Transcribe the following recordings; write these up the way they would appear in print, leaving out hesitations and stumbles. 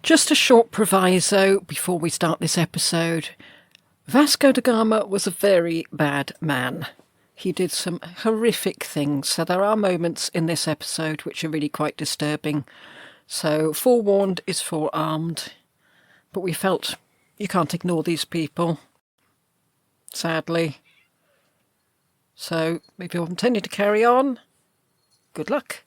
Just a short proviso before we start this episode. Vasco da Gama was a very bad man. He did some horrific things, so there are moments in this episode which are really quite disturbing. So forewarned is forearmed. But we felt you can't ignore these people, sadly. So if you're intending to carry on, good luck.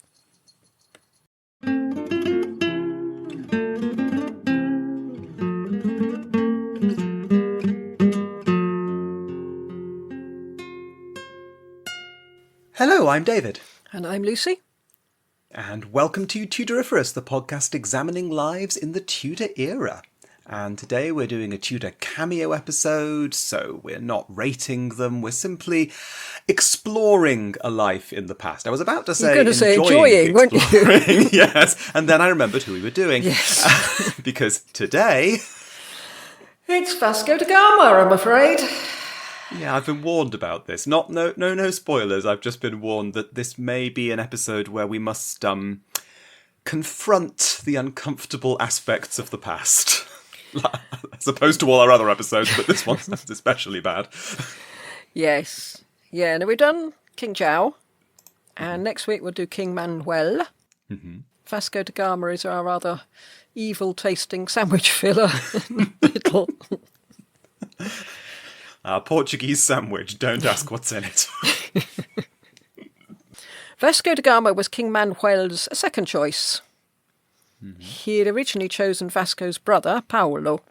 Hello, I'm David. And I'm Lucy. And welcome to Tudoriferous, the podcast examining lives in the Tudor era. And today we're doing a Tudor Cameo episode, so we're not rating them, we're simply exploring a life in the past. I was about to say, enjoying, weren't you? Yes, and then I remembered who we were doing. Yes. Because today... It's Vasco da Gama, I'm afraid. Yeah, I've been warned about this. No spoilers. I've just been warned that this may be an episode where we must confront the uncomfortable aspects of the past. As opposed to all our other episodes, but this one's especially bad. Yes. Yeah, now we've done King Zhao, and next week we'll do King Manuel. Mm-hmm. Vasco da Gama is our rather evil-tasting sandwich filler in the middle. Our Portuguese sandwich, don't ask what's in it. Vasco da Gama was King Manuel's second choice. Mm-hmm. He had originally chosen Vasco's brother, Paulo,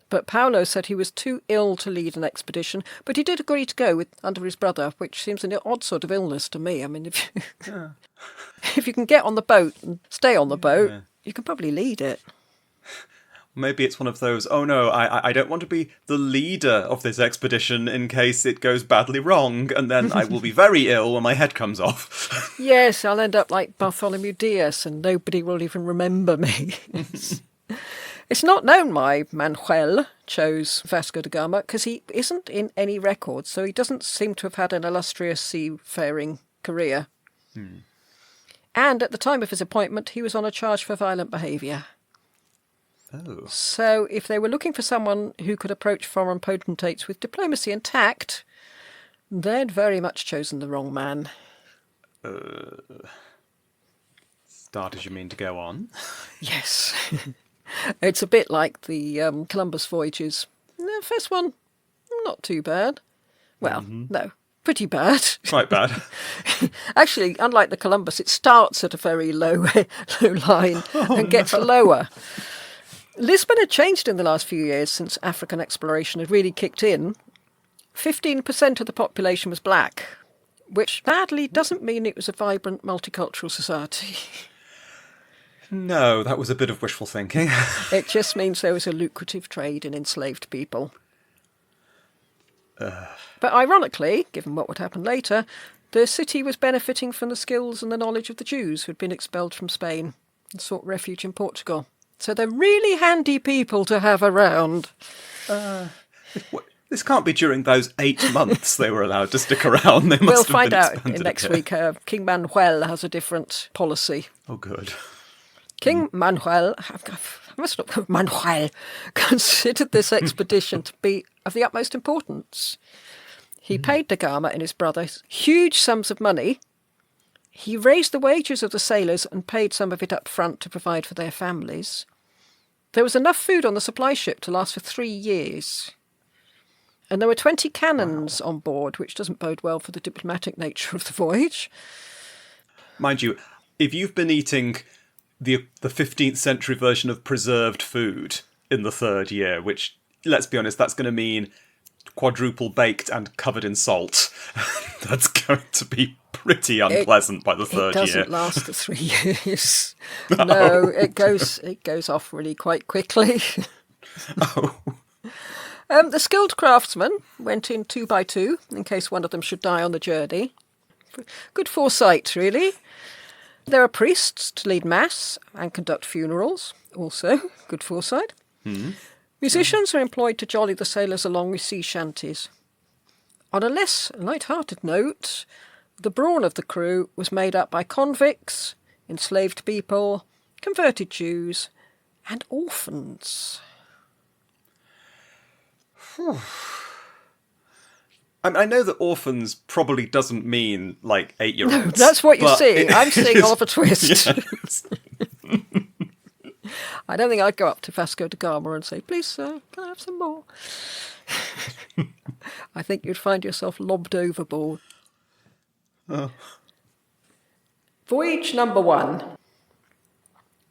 but Paulo said he was too ill to lead an expedition, but he did agree to go under his brother, which seems an odd sort of illness to me. I mean, if you can get on the boat and stay on the boat, you can probably lead it. Maybe it's one of those, oh no, I don't want to be the leader of this expedition in case it goes badly wrong, and then I will be very ill when my head comes off. Yes, I'll end up like Bartholomew Diaz and nobody will even remember me. It's not known why Manuel chose Vasco da Gama, because he isn't in any records, so he doesn't seem to have had an illustrious seafaring career. And at the time of his appointment, he was on a charge for violent behaviour. Oh. So if they were looking for someone who could approach foreign potentates with diplomacy and tact, they'd very much chosen the wrong man. Start as you mean to go on? Yes. It's a bit like the Columbus voyages. The first one, not too bad. Well, no, pretty bad. Quite bad. Actually, unlike the Columbus, it starts at a very low line and gets lower. Lisbon had changed in the last few years since African exploration had really kicked in. 15% of the population was black, which sadly doesn't mean it was a vibrant multicultural society. No, that was a bit of wishful thinking. It just means there was a lucrative trade in enslaved people. But ironically, given what would happen later, the city was benefiting from the skills and the knowledge of the Jews who had been expelled from Spain and sought refuge in Portugal. So they're really handy people to have around. This can't be during those 8 months they were allowed to stick around. They must we'll have find been out next week. King Manuel has a different policy. Oh, good. King Manuel, Manuel, considered this expedition to be of the utmost importance. He paid da Gama and his brothers huge sums of money. He raised the wages of the sailors and paid some of it up front to provide for their families. There was enough food on the supply ship to last for 3 years. And there were 20 cannons on board, which doesn't bode well for the diplomatic nature of the voyage. Mind you, if you've been eating the 15th century version of preserved food in the 3rd year, which, let's be honest, that's going to mean quadruple baked and covered in salt, that's going to be pretty unpleasant by the 3rd year. It doesn't last for 3 years. No, it goes off really quite quickly. Oh. The skilled craftsmen went in 2 by 2 in case one of them should die on the journey. Good foresight, really. There are priests to lead mass and conduct funerals, also good foresight. Musicians are employed to jolly the sailors along with sea shanties. On a less light-hearted note, the brawn of the crew was made up by convicts, enslaved people, converted Jews, and orphans. I know that orphans probably doesn't mean, like, 8-year-olds. No, that's what you're seeing. I'm seeing Oliver Twist. Yes. I don't think I'd go up to Vasco da Gama and say, please, sir, can I have some more? I think you'd find yourself lobbed overboard. Oh. Voyage number 1.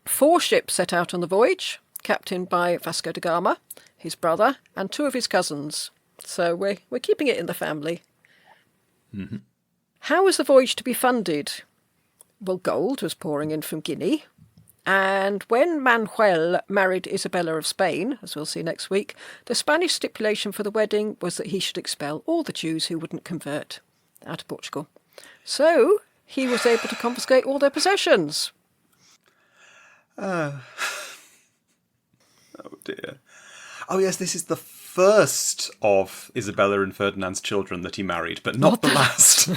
4 ships set out on the voyage, captained by Vasco da Gama, his brother, and 2 of his cousins. So we're keeping it in the family. Mm-hmm. How was the voyage to be funded? Well, gold was pouring in from Guinea. And when Manuel married Isabella of Spain, as we'll see next week, the Spanish stipulation for the wedding was that he should expel all the Jews who wouldn't convert out of Portugal. So he was able to confiscate all their possessions. Oh dear. Oh yes, this is the first of Isabella and Ferdinand's children that he married, but not the last.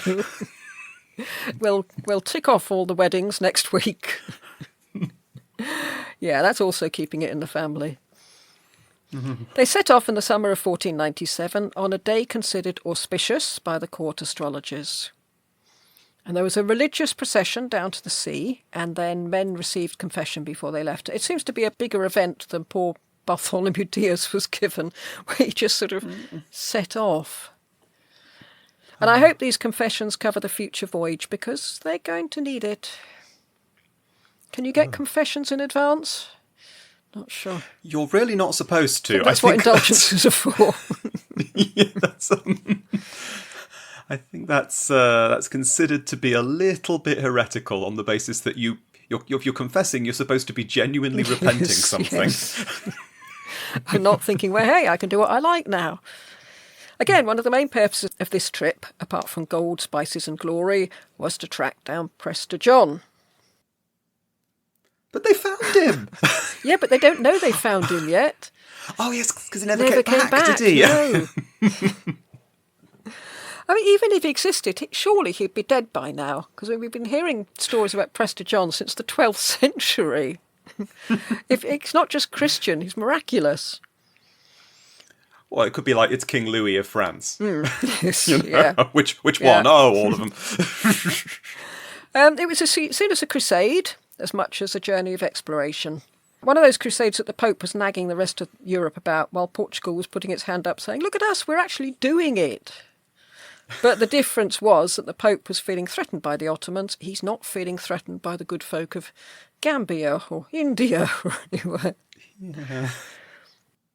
We'll tick off all the weddings next week. Yeah, that's also keeping it in the family. They set off in the summer of 1497 on a day considered auspicious by the court astrologers. And there was a religious procession down to the sea, and then men received confession before they left. It seems to be a bigger event than poor Bartholomew Diaz was given, where he just sort of set off. And I hope these confessions cover the future voyage, because they're going to need it. Can you get confessions in advance? Not sure. You're really not supposed to. That's what indulgences are for. Yeah, I think that's considered to be a little bit heretical on the basis that if you're confessing, you're supposed to be genuinely repenting something. Yes. And not thinking, well, hey, I can do what I like now. Again, one of the main purposes of this trip, apart from gold, spices and glory, was to track down Prester John. But they found him. Yeah, but they don't know they found him yet. Oh, yes, because he never came back, did he? No. I mean, even if he existed, surely he'd be dead by now, because we've been hearing stories about Prester John since the 12th century. If it's not just Christian, he's miraculous. Well, it could be like it's King Louis of France. Yes, you know? yeah. Which one? Oh, all of them. It was seen as a crusade as much as a journey of exploration. One of those crusades that the Pope was nagging the rest of Europe about, while Portugal was putting its hand up saying, look at us, we're actually doing it. But the difference was that the Pope was feeling threatened by the Ottomans. He's not feeling threatened by the good folk of Gambia or India or anywhere. Yeah.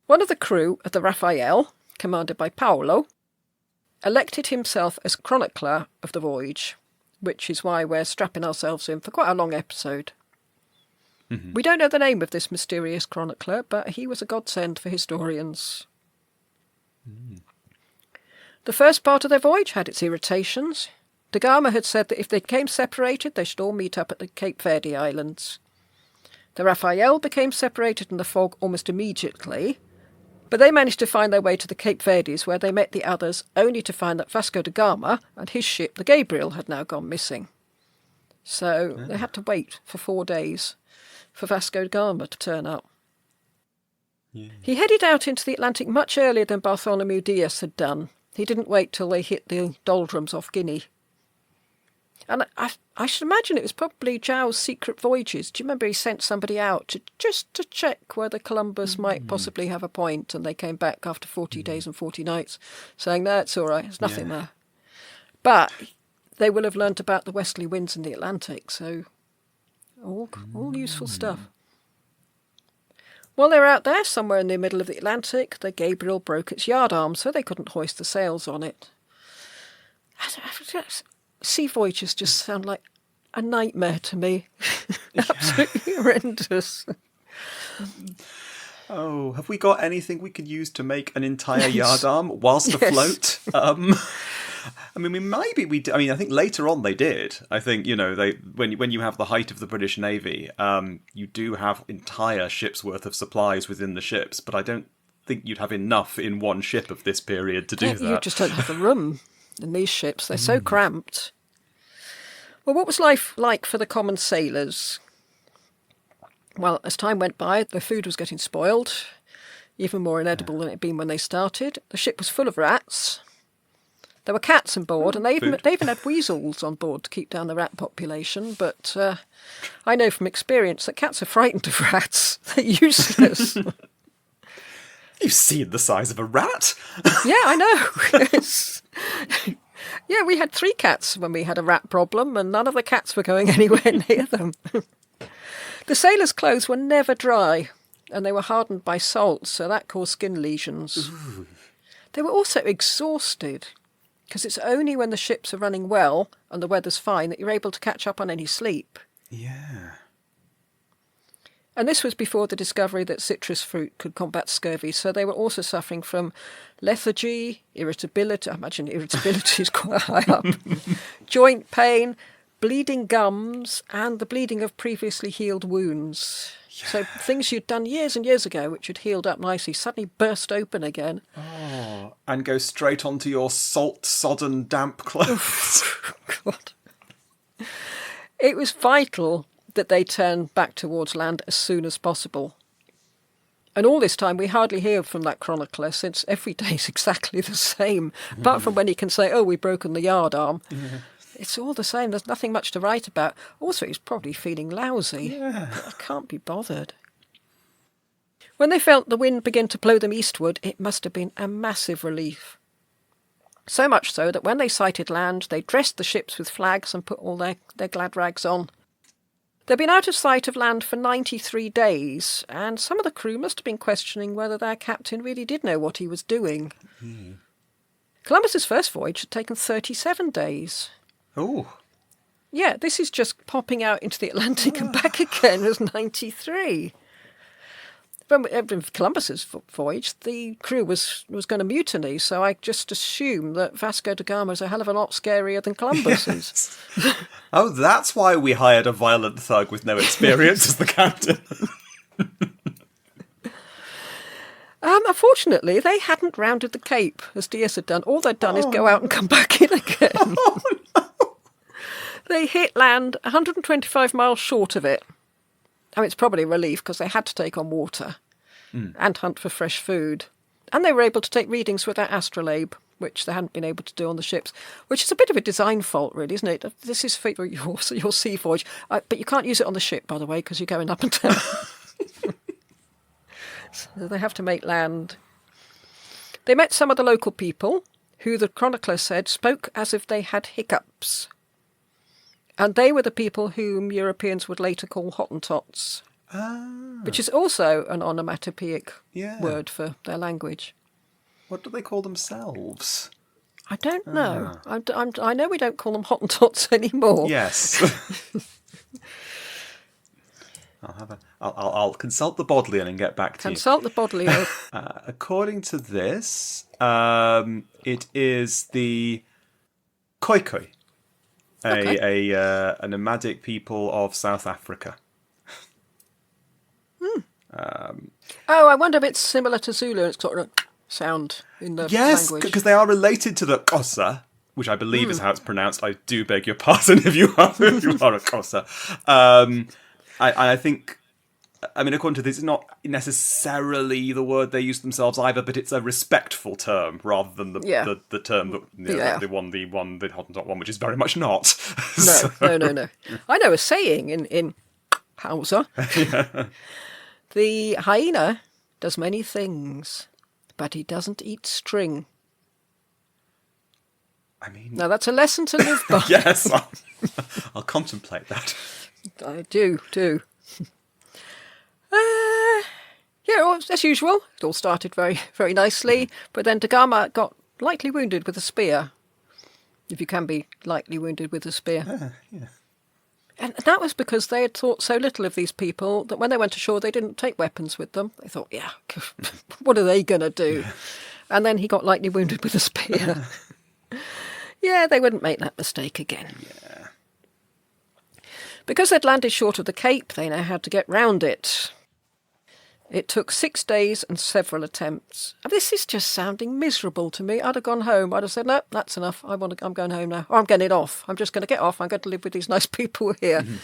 One of the crew of the Raphael, commanded by Paolo, elected himself as chronicler of the voyage, which is why we're strapping ourselves in for quite a long episode. Mm-hmm. We don't know the name of this mysterious chronicler, but he was a godsend for historians. Mm. The first part of their voyage had its irritations. Da Gama had said that if they became separated, they should all meet up at the Cape Verde Islands. The Raphael became separated in the fog almost immediately, but they managed to find their way to the Cape Verdes, where they met the others, only to find that Vasco da Gama and his ship, the Gabriel, had now gone missing. So they had to wait for 4 days for Vasco da Gama to turn up. Yeah. He headed out into the Atlantic much earlier than Bartholomew Diaz had done. He didn't wait till they hit the doldrums off Guinea. And I should imagine it was probably João's secret voyages. Do you remember he sent somebody out just to check whether Columbus might possibly have a point, and they came back after 40 days and 40 nights saying, no, it's all right, there's nothing there. But they will have learnt about the westerly winds in the Atlantic, so all useful stuff. While they were out there, somewhere in the middle of the Atlantic, the Gabriel broke its yardarm, so they couldn't hoist the sails on it. Sea voyages just sound like a nightmare to me. Absolutely horrendous. Oh, have we got anything we could use to make an entire yardarm whilst afloat? I mean, I think later on they did. I think, when you have the height of the British Navy, you do have entire ships' worth of supplies within the ships, but I don't think you'd have enough in one ship of this period to do that. You just don't have the room in these ships. They're so cramped. Well, what was life like for the common sailors? Well, as time went by, the food was getting spoiled, even more inedible than it had been when they started. The ship was full of rats. There were cats on board, and they even had weasels on board to keep down the rat population. But I know from experience that cats are frightened of rats. They're useless. You've seen the size of a rat. Yeah, I know. Yeah, we had 3 cats when we had a rat problem, and none of the cats were going anywhere near them. The sailors' clothes were never dry, and they were hardened by salt, so that caused skin lesions. Ooh. They were also exhausted, because it's only when the ships are running well and the weather's fine that you're able to catch up on any sleep. Yeah. And this was before the discovery that citrus fruit could combat scurvy, so they were also suffering from lethargy, irritability. I imagine irritability is quite high up. Joint pain, bleeding gums, and the bleeding of previously healed wounds. Yeah. So things you'd done years and years ago, which had healed up nicely, suddenly burst open again. Oh, and go straight onto your salt-sodden, damp clothes. God. It was vital that they turn back towards land as soon as possible. And all this time, we hardly hear from that chronicler, since every day is exactly the same, apart from when he can say, oh, we've broken the yard arm. Yeah. It's all the same. There's nothing much to write about. Also, he's probably feeling lousy. Yeah. I can't be bothered. When they felt the wind begin to blow them eastward, it must have been a massive relief. So much so that when they sighted land, they dressed the ships with flags and put all their glad rags on. They'd been out of sight of land for 93 days, and some of the crew must have been questioning whether their captain really did know what he was doing. Mm. Columbus's first voyage had taken 37 days. Oh. Yeah, this is just popping out into the Atlantic and back again was 93. When Columbus's voyage, the crew was going to mutiny, so I just assume that Vasco da Gama is a hell of a lot scarier than Columbus is. Yes. Oh, that's why we hired a violent thug with no experience as the captain. Unfortunately, they hadn't rounded the Cape, as Diaz had done. All they'd done is go out and come back in again. Oh, no. They hit land 125 miles short of it. I mean, it's probably a relief because they had to take on water and hunt for fresh food. And they were able to take readings with their astrolabe, which they hadn't been able to do on the ships, which is a bit of a design fault, really, isn't it? This is for your sea voyage. But you can't use it on the ship, by the way, because you're going up and down. So they have to make land. They met some of the local people, who the chronicler said spoke as if they had hiccups. And they were the people whom Europeans would later call Hottentots, which is also an onomatopoeic word for their language. What do they call themselves? I don't know. I know we don't call them Hottentots anymore. Yes. I'll consult the Bodleian and get back to you. Consult the Bodleian. According to this, it is the Khoikhoi. A nomadic people of South Africa. I wonder if it's similar to Zulu. It's got a sound in the language. Yes, because they are related to the Xhosa, which I believe is how it's pronounced. I do beg your pardon if you are a Xhosa. I think, I mean, according to this, it's not necessarily the word they use themselves either, but it's a respectful term rather than the term that the Hottentot one, which is very much not. No. I know a saying in Hausa. Yeah. The hyena does many things, but he doesn't eat string. I mean, now that's a lesson to live by. Yes, I'll contemplate that. I do. Yeah, as usual, it all started very, very nicely, but then da Gama got lightly wounded with a spear, if you can be lightly wounded with a spear. Yeah. And that was because they had thought so little of these people that when they went ashore, they didn't take weapons with them. They thought, yeah, what are they going to do? Yeah. And then he got lightly wounded with a spear. Yeah, they wouldn't make that mistake again. Yeah. Because they'd landed short of the Cape, they now had to get round it. It took 6 days and several attempts. And this is just sounding miserable to me. I'd have gone home. I'd have said, no, that's enough. I'm going home now. Or I'm getting off. I'm just going to get off. I'm going to live with these nice people here. Mm-hmm.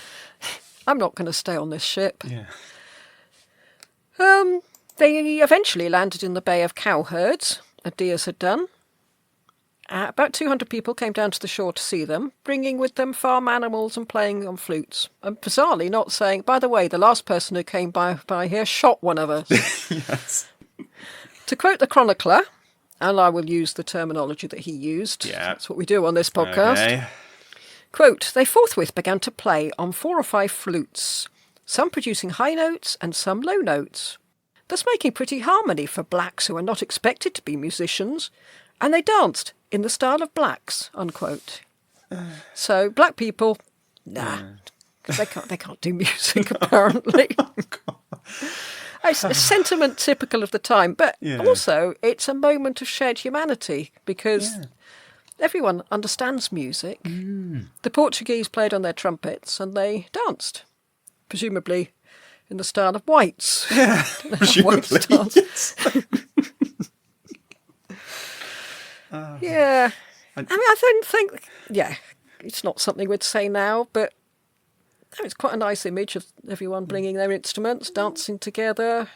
I'm not going to stay on this ship. Yeah. They eventually landed in the Bay of Cowherds, as Diaz had done. About 200 people came down to the shore to see them, bringing with them farm animals and playing on flutes. And bizarrely not saying, by the way, the last person who came by here shot one of us. Yes. To quote the chronicler, and I will use the terminology that he used, that's what we do on this podcast, Okay. quote, they forthwith began to play on 4 or 5 flutes, some producing high notes and some low notes, thus making pretty harmony for blacks who are not expected to be musicians, and they danced in the style of blacks, unquote. So black people, because they can't do music apparently. It's a sentiment typical of the time, but also it's a moment of shared humanity because everyone understands music. The Portuguese played on their trumpets and they danced, presumably in the style of whites. Yeah, presumably. Yes. Yeah. I mean, I don't think... Yeah, it's not something we'd say now, but it's quite a nice image of everyone bringing their instruments, dancing together.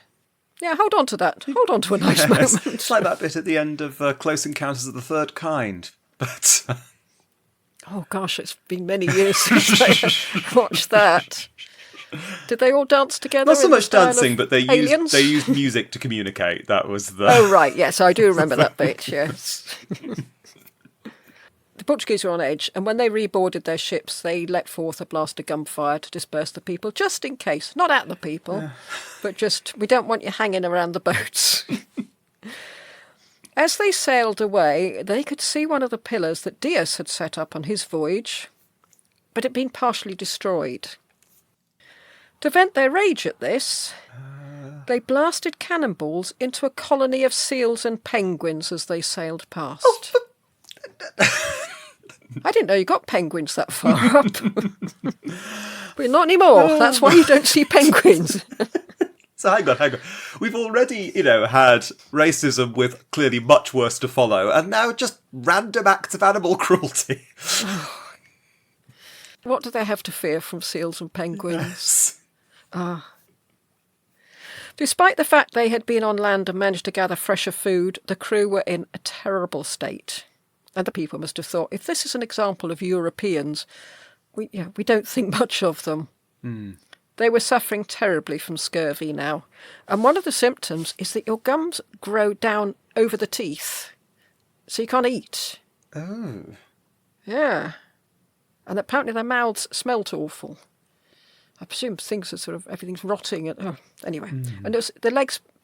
Yeah, hold on to that. Hold on to a nice moment. It's like that bit at the end of Close Encounters of the Third Kind. But... Oh, gosh, it's been many years since I watched that. Did they all dance together? Not so much dancing, but they aliens? used music to communicate. That was the... Oh, right, yes, I do remember that bit, yes. The Portuguese were on edge, and when they reboarded their ships, they let forth a blast of gunfire to disperse the people, just in case. Not at the people, but just, we don't want you hanging around the boats. As they sailed away, they could see one of the pillars that Diaz had set up on his voyage, but it had been partially destroyed. To vent their rage at this, they blasted cannonballs into a colony of seals and penguins as they sailed past. I didn't know you got penguins that far up. But not anymore. That's why you don't see penguins. So hang on. We've already, had racism with clearly much worse to follow, and now just random acts of animal cruelty. What do they have to fear from seals and penguins? Despite the fact they had been on land and managed to gather fresher food, the crew were in a terrible state. And the people must have thought, if this is an example of Europeans, we don't think much of them. They were suffering terribly from scurvy now. And one of the symptoms is that your gums grow down over the teeth, so you can't eat. Oh. Yeah. And apparently their mouths smelt awful. I presume things are everything's rotting. Anyway. And the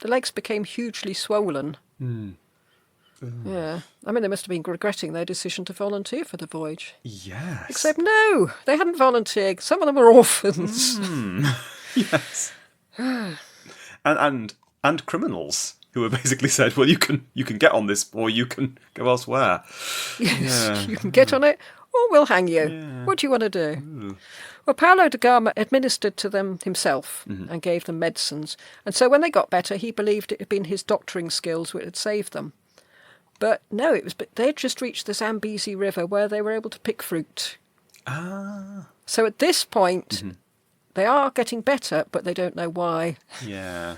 legs became hugely swollen. Yeah. I mean, they must have been regretting their decision to volunteer for the voyage. Yes. Except no, they hadn't volunteered. Some of them were orphans. Yes. and criminals who were basically said, well, you can get on this or you can go elsewhere. Yes, you can get on it or we'll hang you. Yeah. What do you want to do? Ooh. Well, Paulo de Gama administered to them himself and gave them medicines. And so when they got better, he believed it had been his doctoring skills which had saved them. But no, they'd just reached the Zambezi River where they were able to pick fruit. So at this point, they are getting better, but they don't know why. Yeah.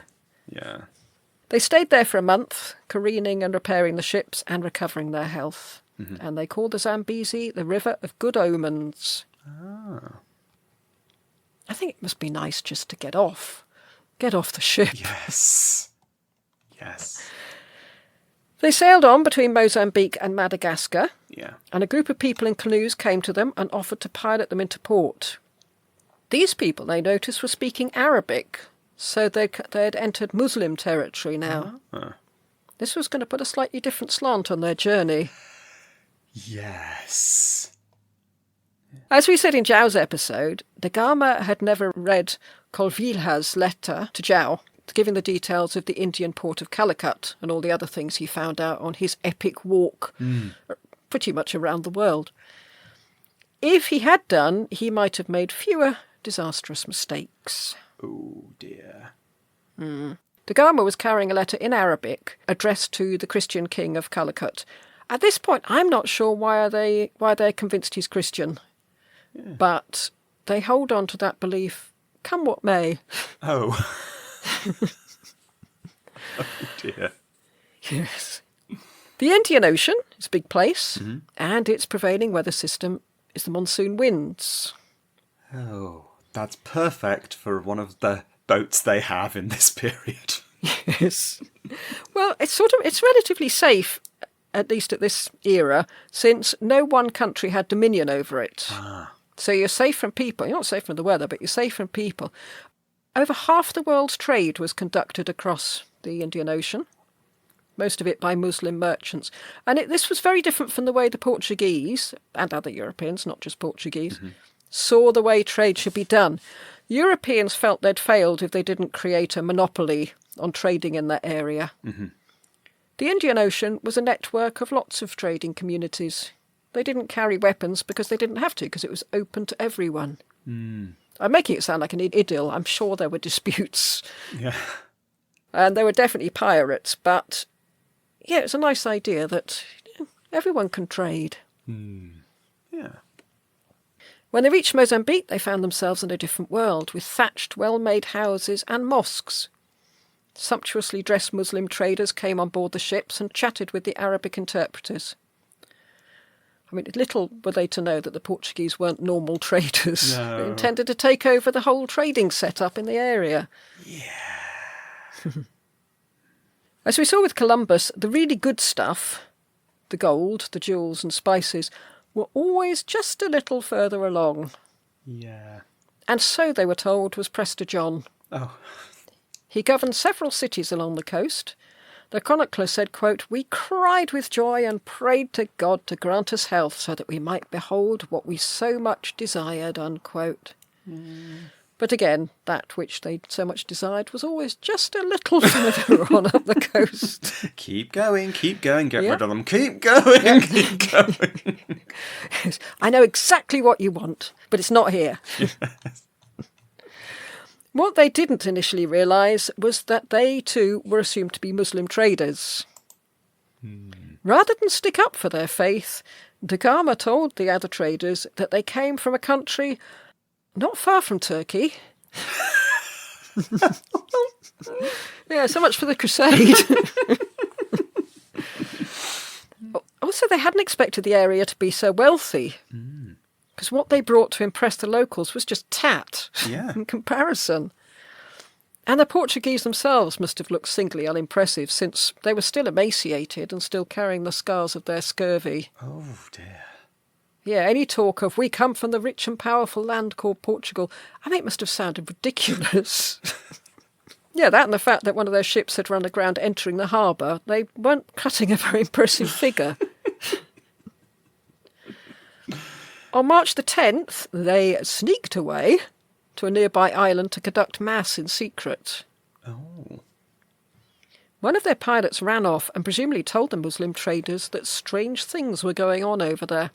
They stayed there for a month, careening and repairing the ships and recovering their health. And they called the Zambezi the River of Good Omens. I think it must be nice just to get off the ship. Yes. They sailed on between Mozambique and Madagascar, yeah, and a group of people in canoes came to them and offered to pilot them into port. These people, they noticed, were speaking Arabic, so they had entered Muslim territory now. This was going to put a slightly different slant on their journey. Yes. As we said in Zhao's episode, de Gama had never read Colville's letter to Zhao, giving the details of the Indian port of Calicut and all the other things he found out on his epic walk pretty much around the world. If he had done, he might have made fewer disastrous mistakes. Oh, dear. De Gama was carrying a letter in Arabic addressed to the Christian king of Calicut. At this point, I'm not sure why they're convinced he's Christian. Yeah. But they hold on to that belief, come what may. Oh. dear. Yes. The Indian Ocean is a big place, and its prevailing weather system is the monsoon winds. Oh, that's perfect for one of the boats they have in this period. Yes. Well, it's relatively safe, at least at this era, since no one country had dominion over it. So you're safe from people. You're not safe from the weather, but you're safe from people. Over half the world's trade was conducted across the Indian Ocean, most of it by Muslim merchants. And this was very different from the way the Portuguese, and other Europeans, not just Portuguese, saw the way trade should be done. Europeans felt they'd failed if they didn't create a monopoly on trading in that area. The Indian Ocean was a network of lots of trading communities. They didn't carry weapons because they didn't have to, because it was open to everyone. I'm making it sound like an idyll. I'm sure there were disputes. Yeah. And there were definitely pirates, but yeah, it's a nice idea that everyone can trade. Yeah. When they reached Mozambique, they found themselves in a different world, with thatched, well-made houses and mosques. Sumptuously dressed Muslim traders came on board the ships and chatted with the Arabic interpreters. I mean, little were they to know that the Portuguese weren't normal traders. No. They intended to take over the whole trading setup in the area. Yeah. As we saw with Columbus, the really good stuff, the gold, the jewels and spices, were always just a little further along. Yeah. And so, they were told, was Prester John. Oh. He governed several cities along the coast. The chronicler said, quote, "We cried with joy and prayed to God to grant us health so that we might behold what we so much desired," unquote. But again, that which they so much desired was always just a little further on up the coast. Keep going, get rid of them. Keep going, keep going. Yes, I know exactly what you want, but it's not here. Yes. What they didn't initially realise was that they too were assumed to be Muslim traders. Rather than stick up for their faith, the Gama told the other traders that they came from a country not far from Turkey. Yeah, so much for the crusade. Also, they hadn't expected the area to be so wealthy. Because what they brought to impress the locals was just tat in comparison. And the Portuguese themselves must have looked singly unimpressive, since they were still emaciated and still carrying the scars of their scurvy. Oh, dear. Yeah, any talk of, "we come from the rich and powerful land called Portugal," I mean, it must have sounded ridiculous. Yeah, that and the fact that one of their ships had run aground entering the harbour, they weren't cutting a very impressive figure. On March the 10th, they sneaked away to a nearby island to conduct mass in secret. Oh. One of their pilots ran off and presumably told the Muslim traders that strange things were going on over there,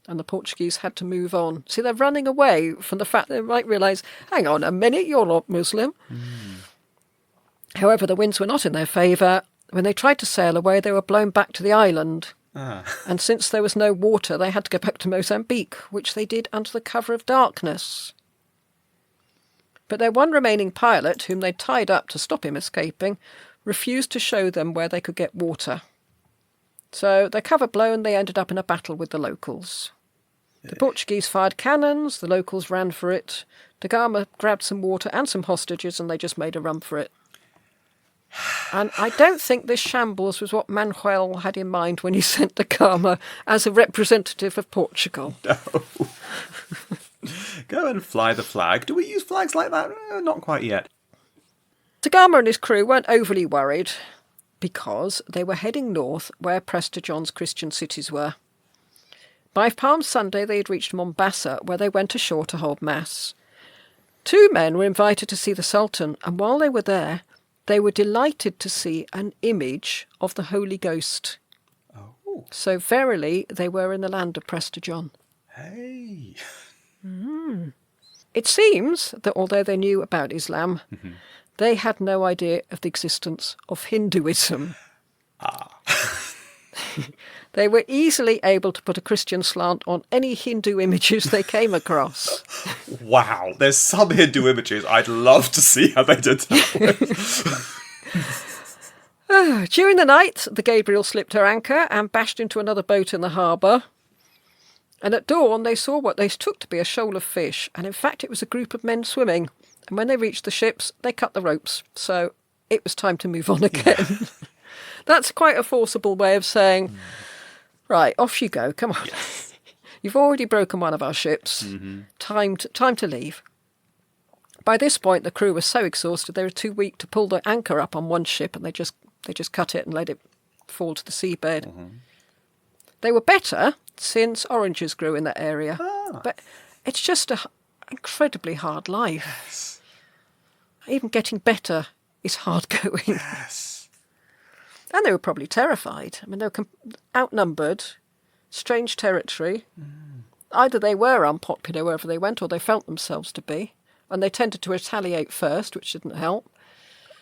and the Portuguese had to move on. See, they're running away from the fact they might realise, hang on a minute, you're not Muslim. However, the winds were not in their favour. When they tried to sail away, they were blown back to the island. And since there was no water, they had to go back to Mozambique, which they did under the cover of darkness. But their one remaining pilot, whom they'd tied up to stop him escaping, refused to show them where they could get water. So, their cover blown, they ended up in a battle with the locals. The Portuguese fired cannons, the locals ran for it. Da Gama grabbed some water and some hostages, and they just made a run for it. And I don't think this shambles was what Manuel had in mind when he sent Da Gama as a representative of Portugal. No. Go and fly the flag. Do we use flags like that? Not quite yet. Da Gama and his crew weren't overly worried, because they were heading north where Prester John's Christian cities were. By Palm Sunday they had reached Mombasa, where they went ashore to hold mass. 2 men were invited to see the Sultan, and while they were there, they were delighted to see an image of the Holy Ghost. Oh. So verily they were in the land of Prester John. Hey. It seems that although they knew about Islam, they had no idea of the existence of Hinduism. They were easily able to put a Christian slant on any Hindu images they came across. Wow, there's some Hindu images I'd love to see how they did that. During the night, the Gabriel slipped her anchor and bashed into another boat in the harbour. And at dawn, they saw what they took to be a shoal of fish, and in fact it was a group of men swimming. And when they reached the ships, they cut the ropes. So it was time to move on again. That's quite a forcible way of saying, right, off you go, come on. Yes. You've already broken one of our ships. Mm-hmm. Time to leave. By this point, the crew was so exhausted they were too weak to pull the anchor up on one ship, and they just cut it and let it fall to the seabed. Mm-hmm. They were better since oranges grew in that area. Ah. But it's just an incredibly hard life. Yes. Even getting better is hard going. Yes. And they were probably terrified. I mean, they were outnumbered, strange territory. Mm. Either they were unpopular wherever they went, or they felt themselves to be. And they tended to retaliate first, which didn't help.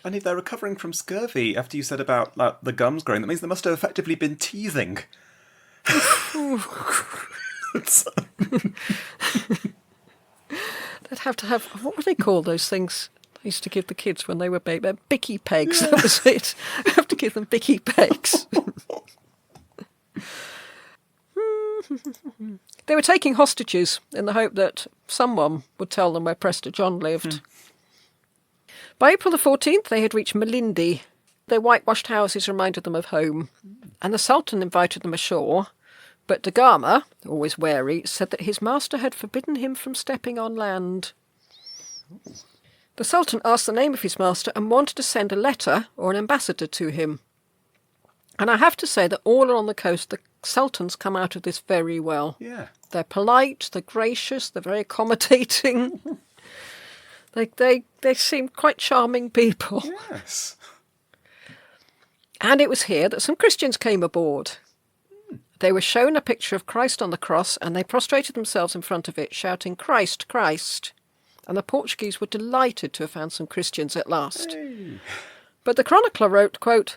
And if they're recovering from scurvy, after you said about the gums growing, that means they must have effectively been teething. They'd have to have, what would they call those things I used to give the kids when they were baby? Bicky pegs, yeah. That was it. I have to give them bicky pegs. They were taking hostages in the hope that someone would tell them where Prester John lived. By April the 14th, they had reached Malindi. Their whitewashed houses reminded them of home, and the Sultan invited them ashore, but da Gama, always wary, said that his master had forbidden him from stepping on land. The Sultan asked the name of his master and wanted to send a letter or an ambassador to him. And I have to say that all along the coast, the Sultans come out of this very well. Yeah. They're polite, they're gracious, they're very accommodating. They seem quite charming people. Yes. And it was here that some Christians came aboard. They were shown a picture of Christ on the cross, and they prostrated themselves in front of it, shouting, "Christ, Christ." And the Portuguese were delighted to have found some Christians at last. Hey. But the chronicler wrote, quote,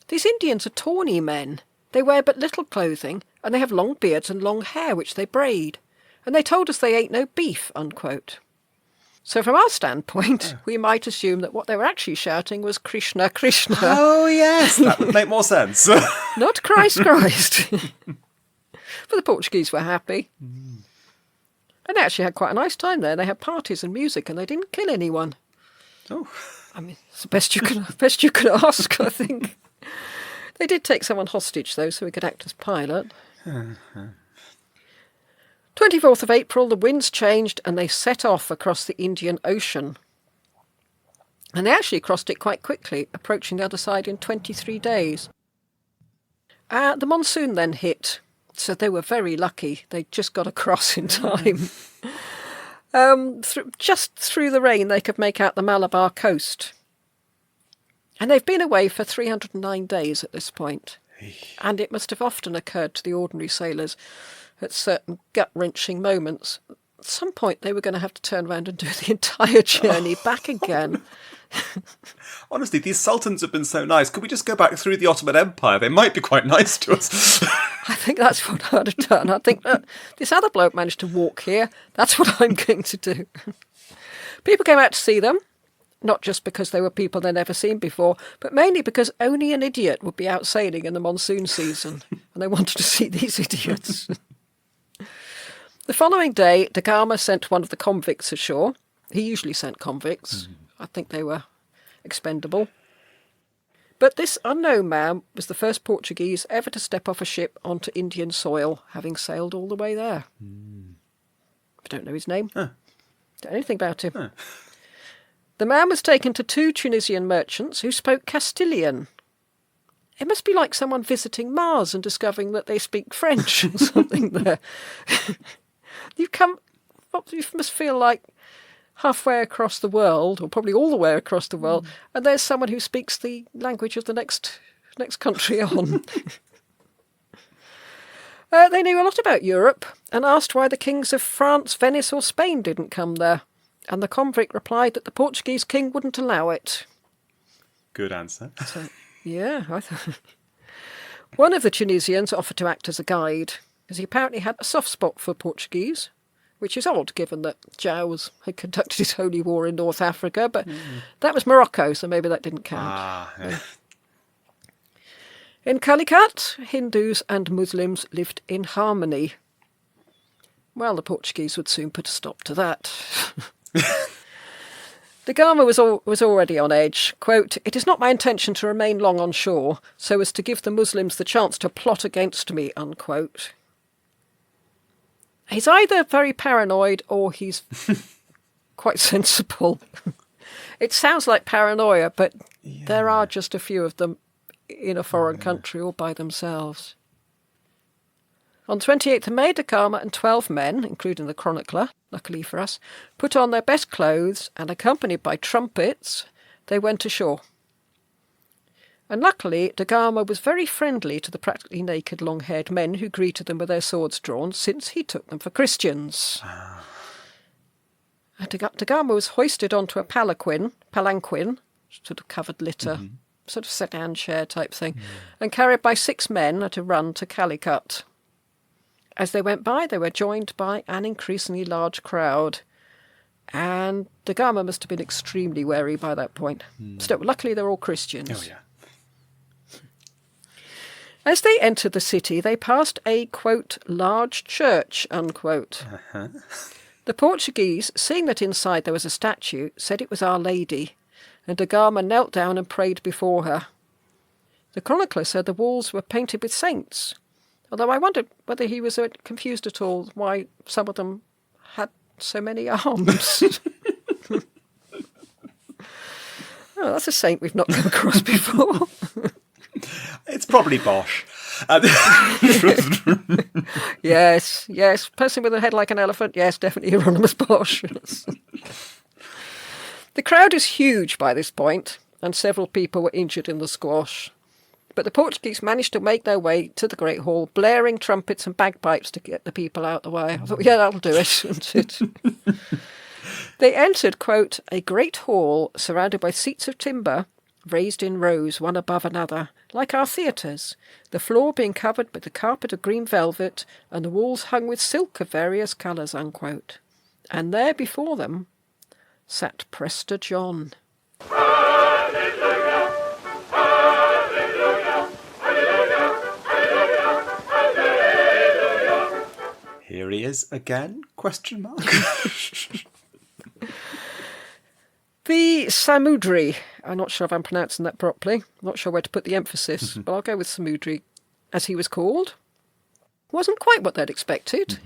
"These Indians are tawny men. They wear but little clothing, and they have long beards and long hair, which they braid. And they told us they ate no beef," unquote. So from our standpoint, we might assume that what they were actually shouting was Krishna, Krishna. Oh, yes, that would make more sense. Not Christ, Christ. But the Portuguese were happy. And they actually had quite a nice time there. They had parties and music, and they didn't kill anyone. Oh. I mean, it's the best you could ask, I think. They did take someone hostage, though, so he could act as pilot. 24th of April, the winds changed and they set off across the Indian Ocean. And they actually crossed it quite quickly, approaching the other side in 23 days. The monsoon then hit, so they were very lucky. They just got across in time. Just through the rain, they could make out the Malabar coast. And they've been away for 309 days at this point. And it must have often occurred to the ordinary sailors at certain gut-wrenching moments. At some point, they were going to have to turn around and do the entire journey back again. Honestly, these sultans have been so nice. Could we just go back through the Ottoman Empire? They might be quite nice to us. I think that's what I'd have done. I think this other bloke managed to walk here. That's what I'm going to do. People came out to see them, not just because they were people they'd never seen before, but mainly because only an idiot would be out sailing in the monsoon season, and they wanted to see these idiots. The following day, da Gama sent one of the convicts ashore. He usually sent convicts. I think they were expendable. But this unknown man was the first Portuguese ever to step off a ship onto Indian soil, having sailed all the way there. I don't know his name. Don't know anything about him. The man was taken to 2 Tunisian merchants who spoke Castilian. It must be like someone visiting Mars and discovering that they speak French or something there. You must feel like halfway across the world, or probably all the way across the world, and there's someone who speaks the language of the next country on. They knew a lot about Europe and asked why the kings of France, Venice or Spain didn't come there. And the convict replied that the Portuguese king wouldn't allow it. Good answer. So, yeah, I thought. One of the Tunisians offered to act as a guide, because he apparently had a soft spot for Portuguese, which is odd given that João had conducted his holy war in North Africa, but that was Morocco, so maybe that didn't count. Yeah. In Calicut, Hindus and Muslims lived in harmony. Well, the Portuguese would soon put a stop to that. The Gama was already on edge. Quote, "It is not my intention to remain long on shore, so as to give the Muslims the chance to plot against me," unquote. He's either very paranoid or he's quite sensible. It sounds like paranoia, but there are just a few of them in a foreign country all by themselves. On 28th of May, the Gama and 12 men, including the chronicler, luckily for us, put on their best clothes and, accompanied by trumpets, they went ashore. And luckily, the Gama was very friendly to the practically naked, long-haired men who greeted them with their swords drawn, since he took them for Christians. The Gama was hoisted onto a palanquin, sort of covered litter, sort of sedan chair type thing, and carried by 6 men at a run to Calicut. As they went by, they were joined by an increasingly large crowd, and the Gama must have been extremely wary by that point. Still, luckily they're all Christians. Oh, yeah. As they entered the city, they passed a, quote, large church, unquote. The Portuguese, seeing that inside there was a statue, said it was Our Lady, and the Gama knelt down and prayed before her. The chronicler said the walls were painted with saints, although I wondered whether he was confused at all why some of them had so many arms. Oh, that's a saint we've not come across before. It's probably Bosch. Yes. Person with a head like an elephant. Yes, definitely Hieronymus Bosch. The crowd is huge by this point, and several people were injured in the squash. But the Portuguese managed to make their way to the Great Hall, blaring trumpets and bagpipes to get the people out of the way. I thought, yeah, that'll do it, shouldn't it? They entered, quote, a great hall surrounded by seats of timber, raised in rows, one above another, like our theatres, the floor being covered with a carpet of green velvet, and the walls hung with silk of various colours, unquote. And there before them sat Prester John. Here he is again? Question mark. The Samudri, I'm not sure if I'm pronouncing that properly, I'm not sure where to put the emphasis, but I'll go with Samudri, as he was called, wasn't quite what they'd expected.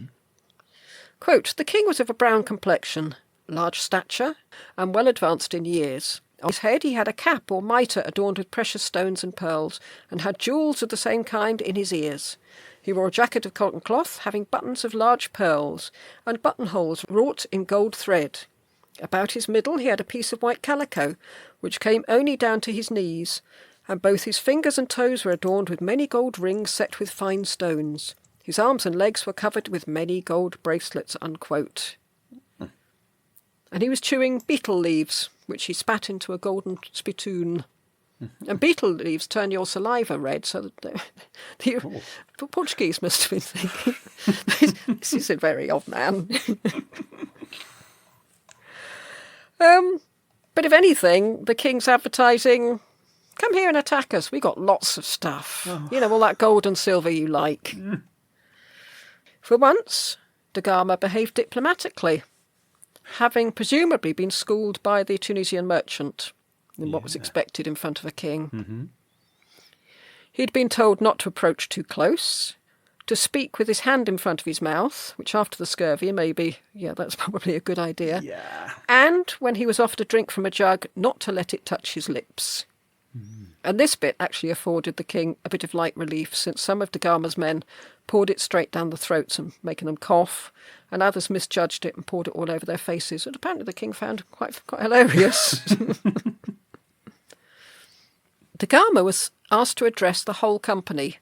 Quote, the king was of a brown complexion, large stature, and well advanced in years. On his head he had a cap or mitre adorned with precious stones and pearls, and had jewels of the same kind in his ears. He wore a jacket of cotton cloth, having buttons of large pearls, and buttonholes wrought in gold thread. About his middle he had a piece of white calico, which came only down to his knees, and both his fingers and toes were adorned with many gold rings set with fine stones. His arms and legs were covered with many gold bracelets, unquote. And he was chewing betel leaves, which he spat into a golden spittoon. And betel leaves turn your saliva red, so that the Portuguese must have been thinking, this is a very odd man. But if anything, the king's advertising, come here and attack us. We got lots of stuff. Oh. You know, all that gold and silver you like. For once, the Gama behaved diplomatically, having presumably been schooled by the Tunisian merchant in what was expected in front of a king. He'd been told not to approach too close, to speak with his hand in front of his mouth, which after the scurvy, maybe, that's probably a good idea. Yeah. And when he was offered a drink from a jug, not to let it touch his lips. And this bit actually afforded the king a bit of light relief, since some of the Gama's men poured it straight down the throats and making them cough, and others misjudged it and poured it all over their faces, and apparently the king found quite hilarious. The Gama was asked to address the whole company,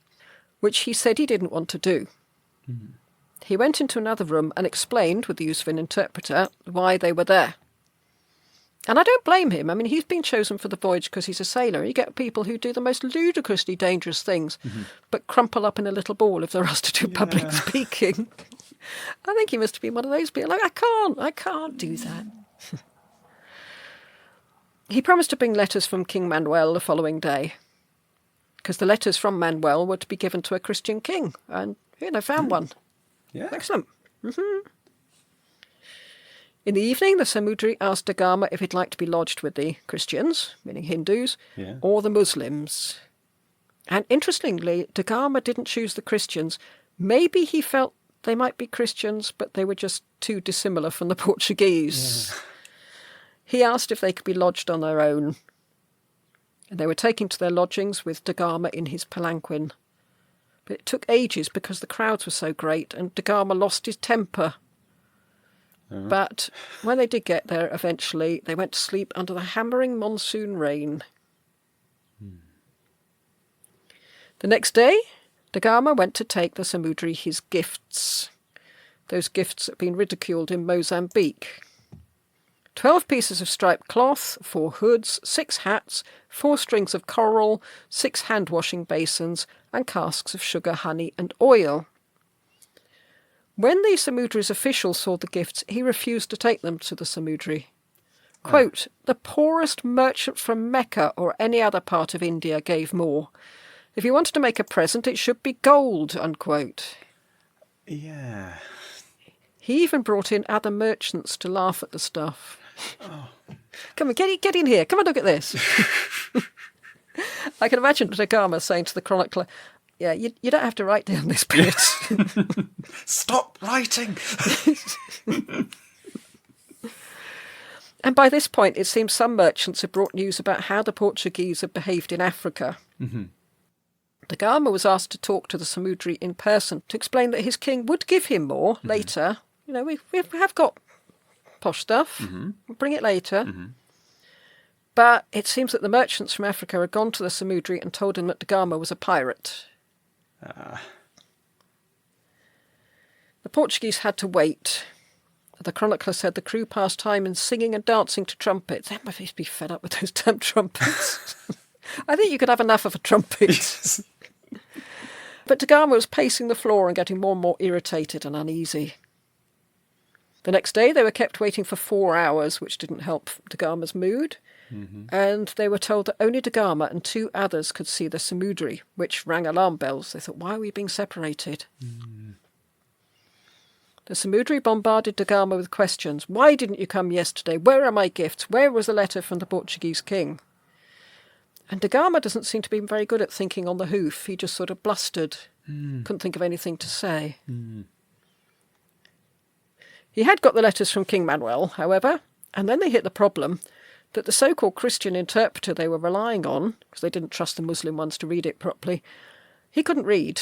which he said he didn't want to do. He went into another room and explained, with the use of an interpreter, why they were there. And I don't blame him. I mean, he's been chosen for the voyage because he's a sailor. You get people who do the most ludicrously dangerous things, but crumple up in a little ball if they're asked to do public speaking. I think he must have been one of those people. Like, I can't do that. He promised to bring letters from King Manuel the following day. because the letters from Manuel were to be given to a Christian king, and they found one. Yeah. Excellent. In the evening, the Samudri asked Da Gama if he'd like to be lodged with the Christians, meaning Hindus, or the Muslims. And interestingly, Da Gama didn't choose the Christians. Maybe he felt they might be Christians, but they were just too dissimilar from the Portuguese. Yeah. He asked if they could be lodged on their own. And they were taken to their lodgings with Da Gama in his palanquin. But it took ages because the crowds were so great, and Da Gama lost his temper. But when they did get there, eventually, they went to sleep under the hammering monsoon rain. The next day, Da Gama went to take the Samudri his gifts. Those gifts had been ridiculed in Mozambique. 12 pieces of striped cloth, 4 hoods, 6 hats, 4 strings of coral, 6 hand-washing basins, and casks of sugar, honey, and oil. When the Samudri's official saw the gifts, he refused to take them to the Samudri. Quote, "The poorest merchant from Mecca or any other part of India gave more. If you wanted to make a present, it should be gold," unquote. Yeah. He even brought in other merchants to laugh at the stuff. Oh. Come on, get in here. Come and look at this. I can imagine Da Gama saying to the chronicler, "Yeah, you don't have to write down this bit." Stop writing! And by this point, it seems some merchants had brought news about how the Portuguese had behaved in Africa. Da Gama was asked to talk to the Samudri in person to explain that his king would give him more later. We have got posh stuff. We'll bring it later. But it seems that the merchants from Africa had gone to the Samudri and told him that Da Gama was a pirate. The Portuguese had to wait. The chronicler said the crew passed time in singing and dancing to trumpets. They must be fed up with those damn trumpets. I think you could have enough of a trumpet. But Da Gama was pacing the floor and getting more and more irritated and uneasy. The next day they were kept waiting for 4 hours, which didn't help Da Gama's mood. And they were told that only Da Gama and 2 others could see the Samudri, which rang alarm bells. They thought, why are we being separated? The Samudri bombarded Da Gama with questions. Why didn't you come yesterday? Where are my gifts? Where was the letter from the Portuguese king? And Da Gama doesn't seem to be very good at thinking on the hoof. He just sort of blustered. Couldn't think of anything to say. He had got the letters from King Manuel, however, and then they hit the problem that the so-called Christian interpreter they were relying on, because they didn't trust the Muslim ones to read it properly, he couldn't read.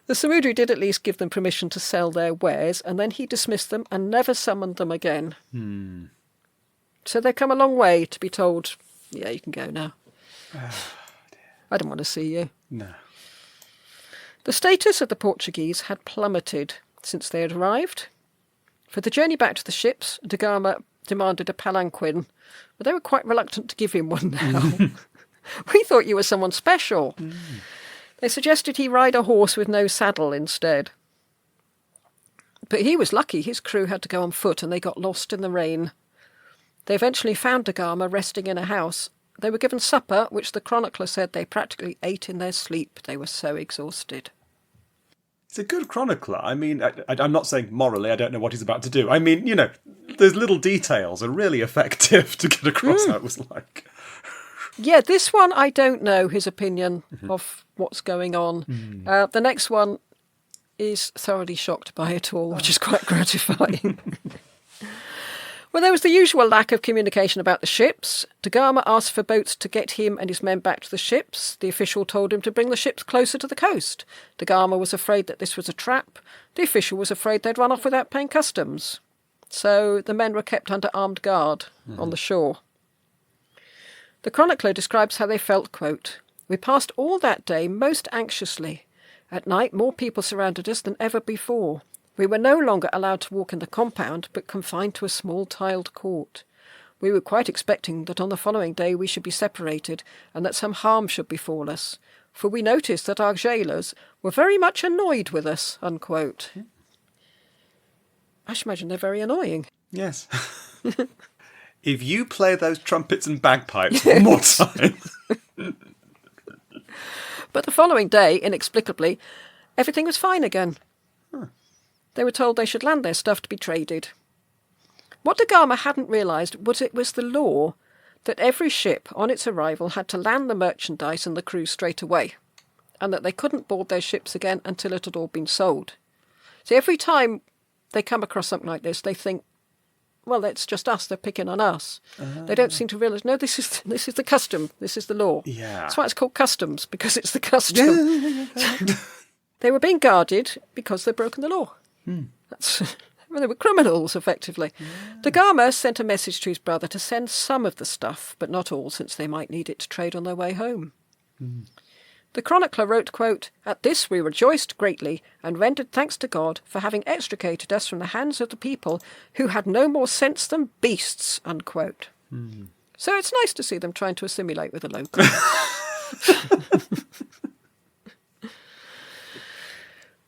The Samudri did at least give them permission to sell their wares, and then he dismissed them and never summoned them again. So they've come a long way to be told, yeah, you can go now. I don't want to see you. No. The status of the Portuguese had plummeted since they had arrived. For the journey back to the ships, Da Gama demanded a palanquin, but they were quite reluctant to give him one now. We thought you were someone special. They suggested he ride a horse with no saddle instead. But he was lucky. His crew had to go on foot and they got lost in the rain. They eventually found Da Gama resting in a house. They were given supper, which the chronicler said they practically ate in their sleep. They were so exhausted. It's a good chronicler. I mean, I'm not saying morally I don't know what he's about to do. I mean, those little details are really effective to get across how it was like. Yeah, this one, I don't know his opinion of what's going on. The next one is thoroughly shocked by it all, which is quite gratifying. Well, there was the usual lack of communication about the ships. Da Gama asked for boats to get him and his men back to the ships. The official told him to bring the ships closer to the coast. Da Gama was afraid that this was a trap. The official was afraid they'd run off without paying customs. So the men were kept under armed guard on the shore. The chronicler describes how they felt, quote, "We passed all that day most anxiously. At night, more people surrounded us than ever before. We were no longer allowed to walk in the compound, but confined to a small tiled court. We were quite expecting that on the following day we should be separated, and that some harm should befall us. For we noticed that our jailers were very much annoyed with us," unquote. I should imagine they're very annoying. Yes. if you play those trumpets and bagpipes one more time... But the following day, inexplicably, everything was fine again. They were told they should land their stuff to be traded. What Da Gama hadn't realised was it was the law that every ship on its arrival had to land the merchandise and the crew straight away, and that they couldn't board their ships again until it had all been sold. So every time they come across something like this, they think, well, it's just us, they're picking on us. They don't seem to realise, no, this is the custom, this is the law. Yeah. That's why it's called customs, because it's the custom. Yeah. They were being guarded because they'd broken the law. They were criminals, effectively. Yeah. Da Gama sent a message to his brother to send some of the stuff, but not all, since they might need it to trade on their way home. The chronicler wrote, quote, "At this we rejoiced greatly and rendered thanks to God for having extricated us from the hands of the people who had no more sense than beasts," unquote. So it's nice to see them trying to assimilate with the locals.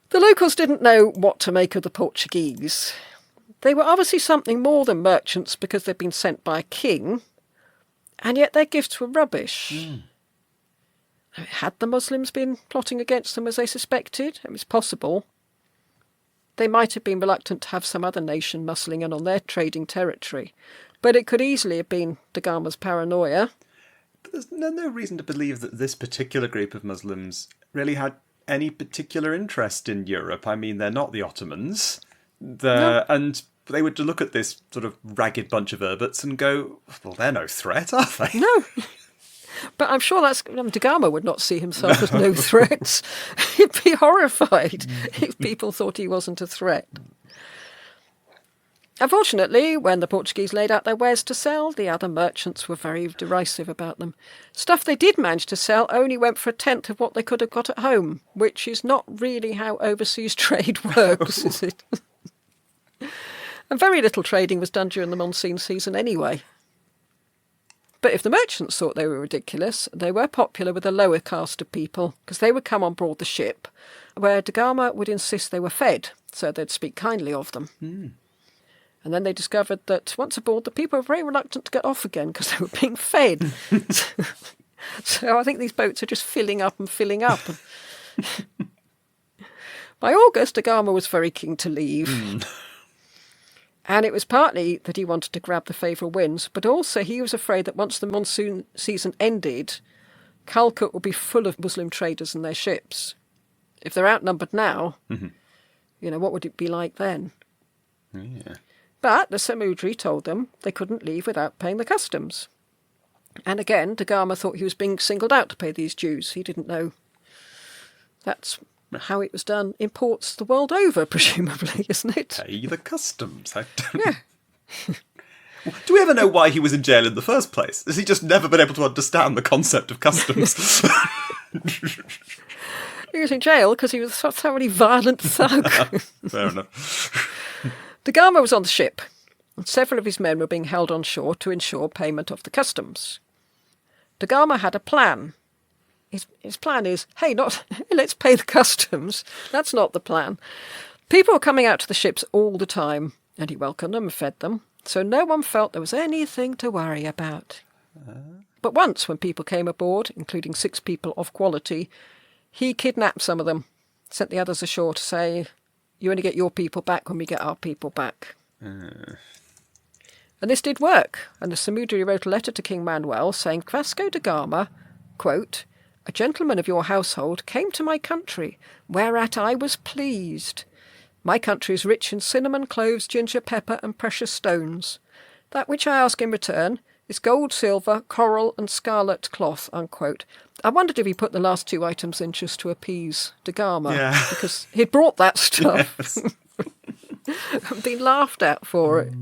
The locals didn't know what to make of the Portuguese. They were obviously something more than merchants because they'd been sent by a king, and yet their gifts were rubbish. Had the Muslims been plotting against them as they suspected? It was possible. They might have been reluctant to have some other nation muscling in on their trading territory, but it could easily have been Da Gama's paranoia. But there's no reason to believe that this particular group of Muslims really had any particular interest in Europe. I mean, they're not the Ottomans. And they would look at this sort of ragged bunch of Urbits and go, well, they're no threat, are they? No. But I'm sure Da Gama would not see himself as no threat. He'd be horrified if people thought he wasn't a threat. Unfortunately, when the Portuguese laid out their wares to sell, the other merchants were very derisive about them. Stuff they did manage to sell only went for a tenth of what they could have got at home, which is not really how overseas trade works, is it? And very little trading was done during the monsoon season anyway. But if the merchants thought they were ridiculous, they were popular with a lower caste of people, because they would come on board the ship, where Da Gama would insist they were fed, so they'd speak kindly of them. And then they discovered that once aboard, the people were very reluctant to get off again because they were being fed. So I think these boats are just filling up and filling up. By August, Da Gama was very keen to leave. And it was partly that he wanted to grab the favourable winds, but also he was afraid that once the monsoon season ended, Calcut would be full of Muslim traders and their ships. If they're outnumbered now, what would it be like then? Yeah. But the Samudri told them they couldn't leave without paying the customs. And again, Da Gama thought he was being singled out to pay these dues. He didn't know that's how it was done in ports the world over, presumably, isn't it? Pay the customs. Yeah. Do we ever know why he was in jail in the first place? Has he just never been able to understand the concept of customs? He was in jail because he was a thoroughly violent thug. Fair enough. Da Gama was on the ship, and several of his men were being held on shore to ensure payment of the customs. Da Gama had a plan. His plan is, let's pay the customs. That's not the plan. People were coming out to the ships all the time, and he welcomed them and fed them, so no one felt there was anything to worry about. But once, when people came aboard, including 6 people of quality, he kidnapped some of them, sent the others ashore to say, you only get your people back when we get our people back. And this did work, and the Samudri wrote a letter to King Manuel saying, Vasco da Gama, quote, "A gentleman of your household came to my country, whereat I was pleased. My country is rich in cinnamon, cloves, ginger, pepper, and precious stones. That which I ask in return is gold, silver, coral, and scarlet cloth," unquote. I wondered if he put the last 2 items in just to appease Da Gama, because he'd brought that stuff and been laughed at for it.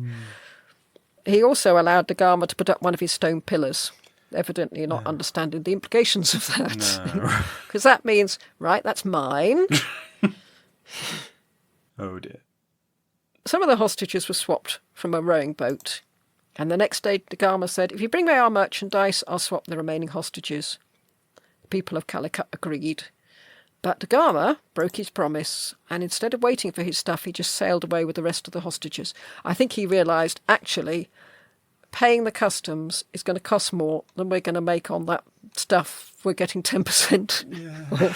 He also allowed Da Gama to put up one of his stone pillars, evidently not understanding the implications of that. Because that means, right, that's mine. Oh dear. Some of the hostages were swapped from a rowing boat, and the next day Da Gama said, if you bring me our merchandise, I'll swap the remaining hostages. The people of Calicut agreed. But Da Gama broke his promise, and instead of waiting for his stuff, he just sailed away with the rest of the hostages. I think he realised, actually, paying the customs is going to cost more than we're going to make on that stuff we're getting 10%. Yeah.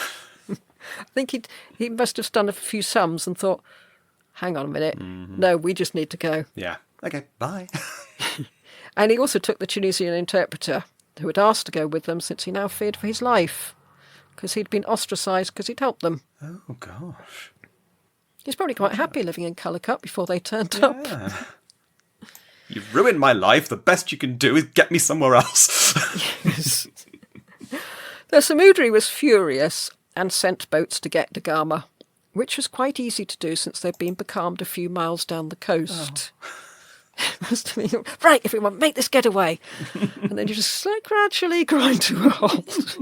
I think he must have done a few sums and thought, hang on a minute, no, we just need to go. Yeah. Okay, bye. And he also took the Tunisian interpreter, who had asked to go with them since he now feared for his life, because he'd been ostracised because he'd helped them. Oh, gosh. He's probably quite happy living in Calicut before they turned up. You've ruined my life. The best you can do is get me somewhere else. Yes. The Samudri was furious and sent boats to get to Gama, which was quite easy to do since they'd been becalmed a few miles down the coast. Must have been, right, everyone, make this getaway. And then you just gradually grind to a halt.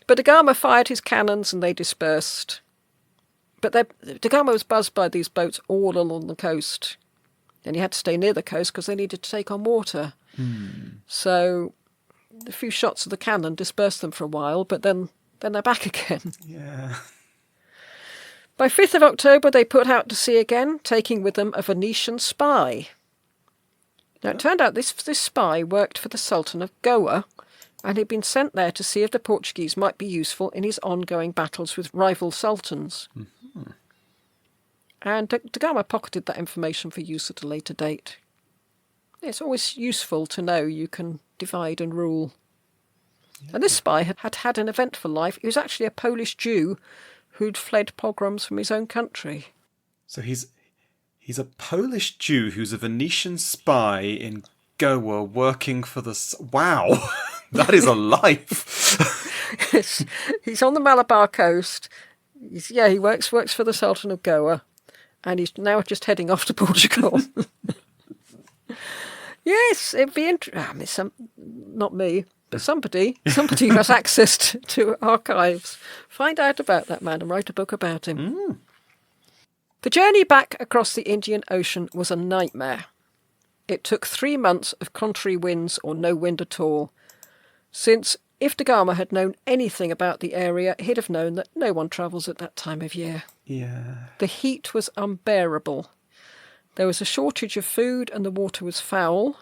But Da Gama fired his cannons and they dispersed. But Da Gama was buzzed by these boats all along the coast. And he had to stay near the coast because they needed to take on water. So a few shots of the cannon dispersed them for a while, but then they're back again. Yeah. By 5th of October, they put out to sea again, taking with them a Venetian spy. Now, it turned out this spy worked for the Sultan of Goa, and he'd been sent there to see if the Portuguese might be useful in his ongoing battles with rival sultans. Mm-hmm. And Da Gama pocketed that information for use at a later date. It's always useful to know you can divide and rule. Yeah. And this spy had an eventful life. He was actually a Polish Jew who'd fled pogroms from his own country. So he's a Polish Jew who's a Venetian spy in Goa working for the... Wow! That is a life! Yes, he's on the Malabar coast. He works for the Sultan of Goa. And he's now just heading off to Portugal. Yes, it'd be interesting. Not me, but somebody who has access to archives. Find out about that man and write a book about him. Mm. The journey back across the Indian Ocean was a nightmare. It took 3 months of contrary winds or no wind at all, since if Da Gama had known anything about the area, he'd have known that no one travels at that time of year. Yeah. The heat was unbearable. There was a shortage of food and the water was foul.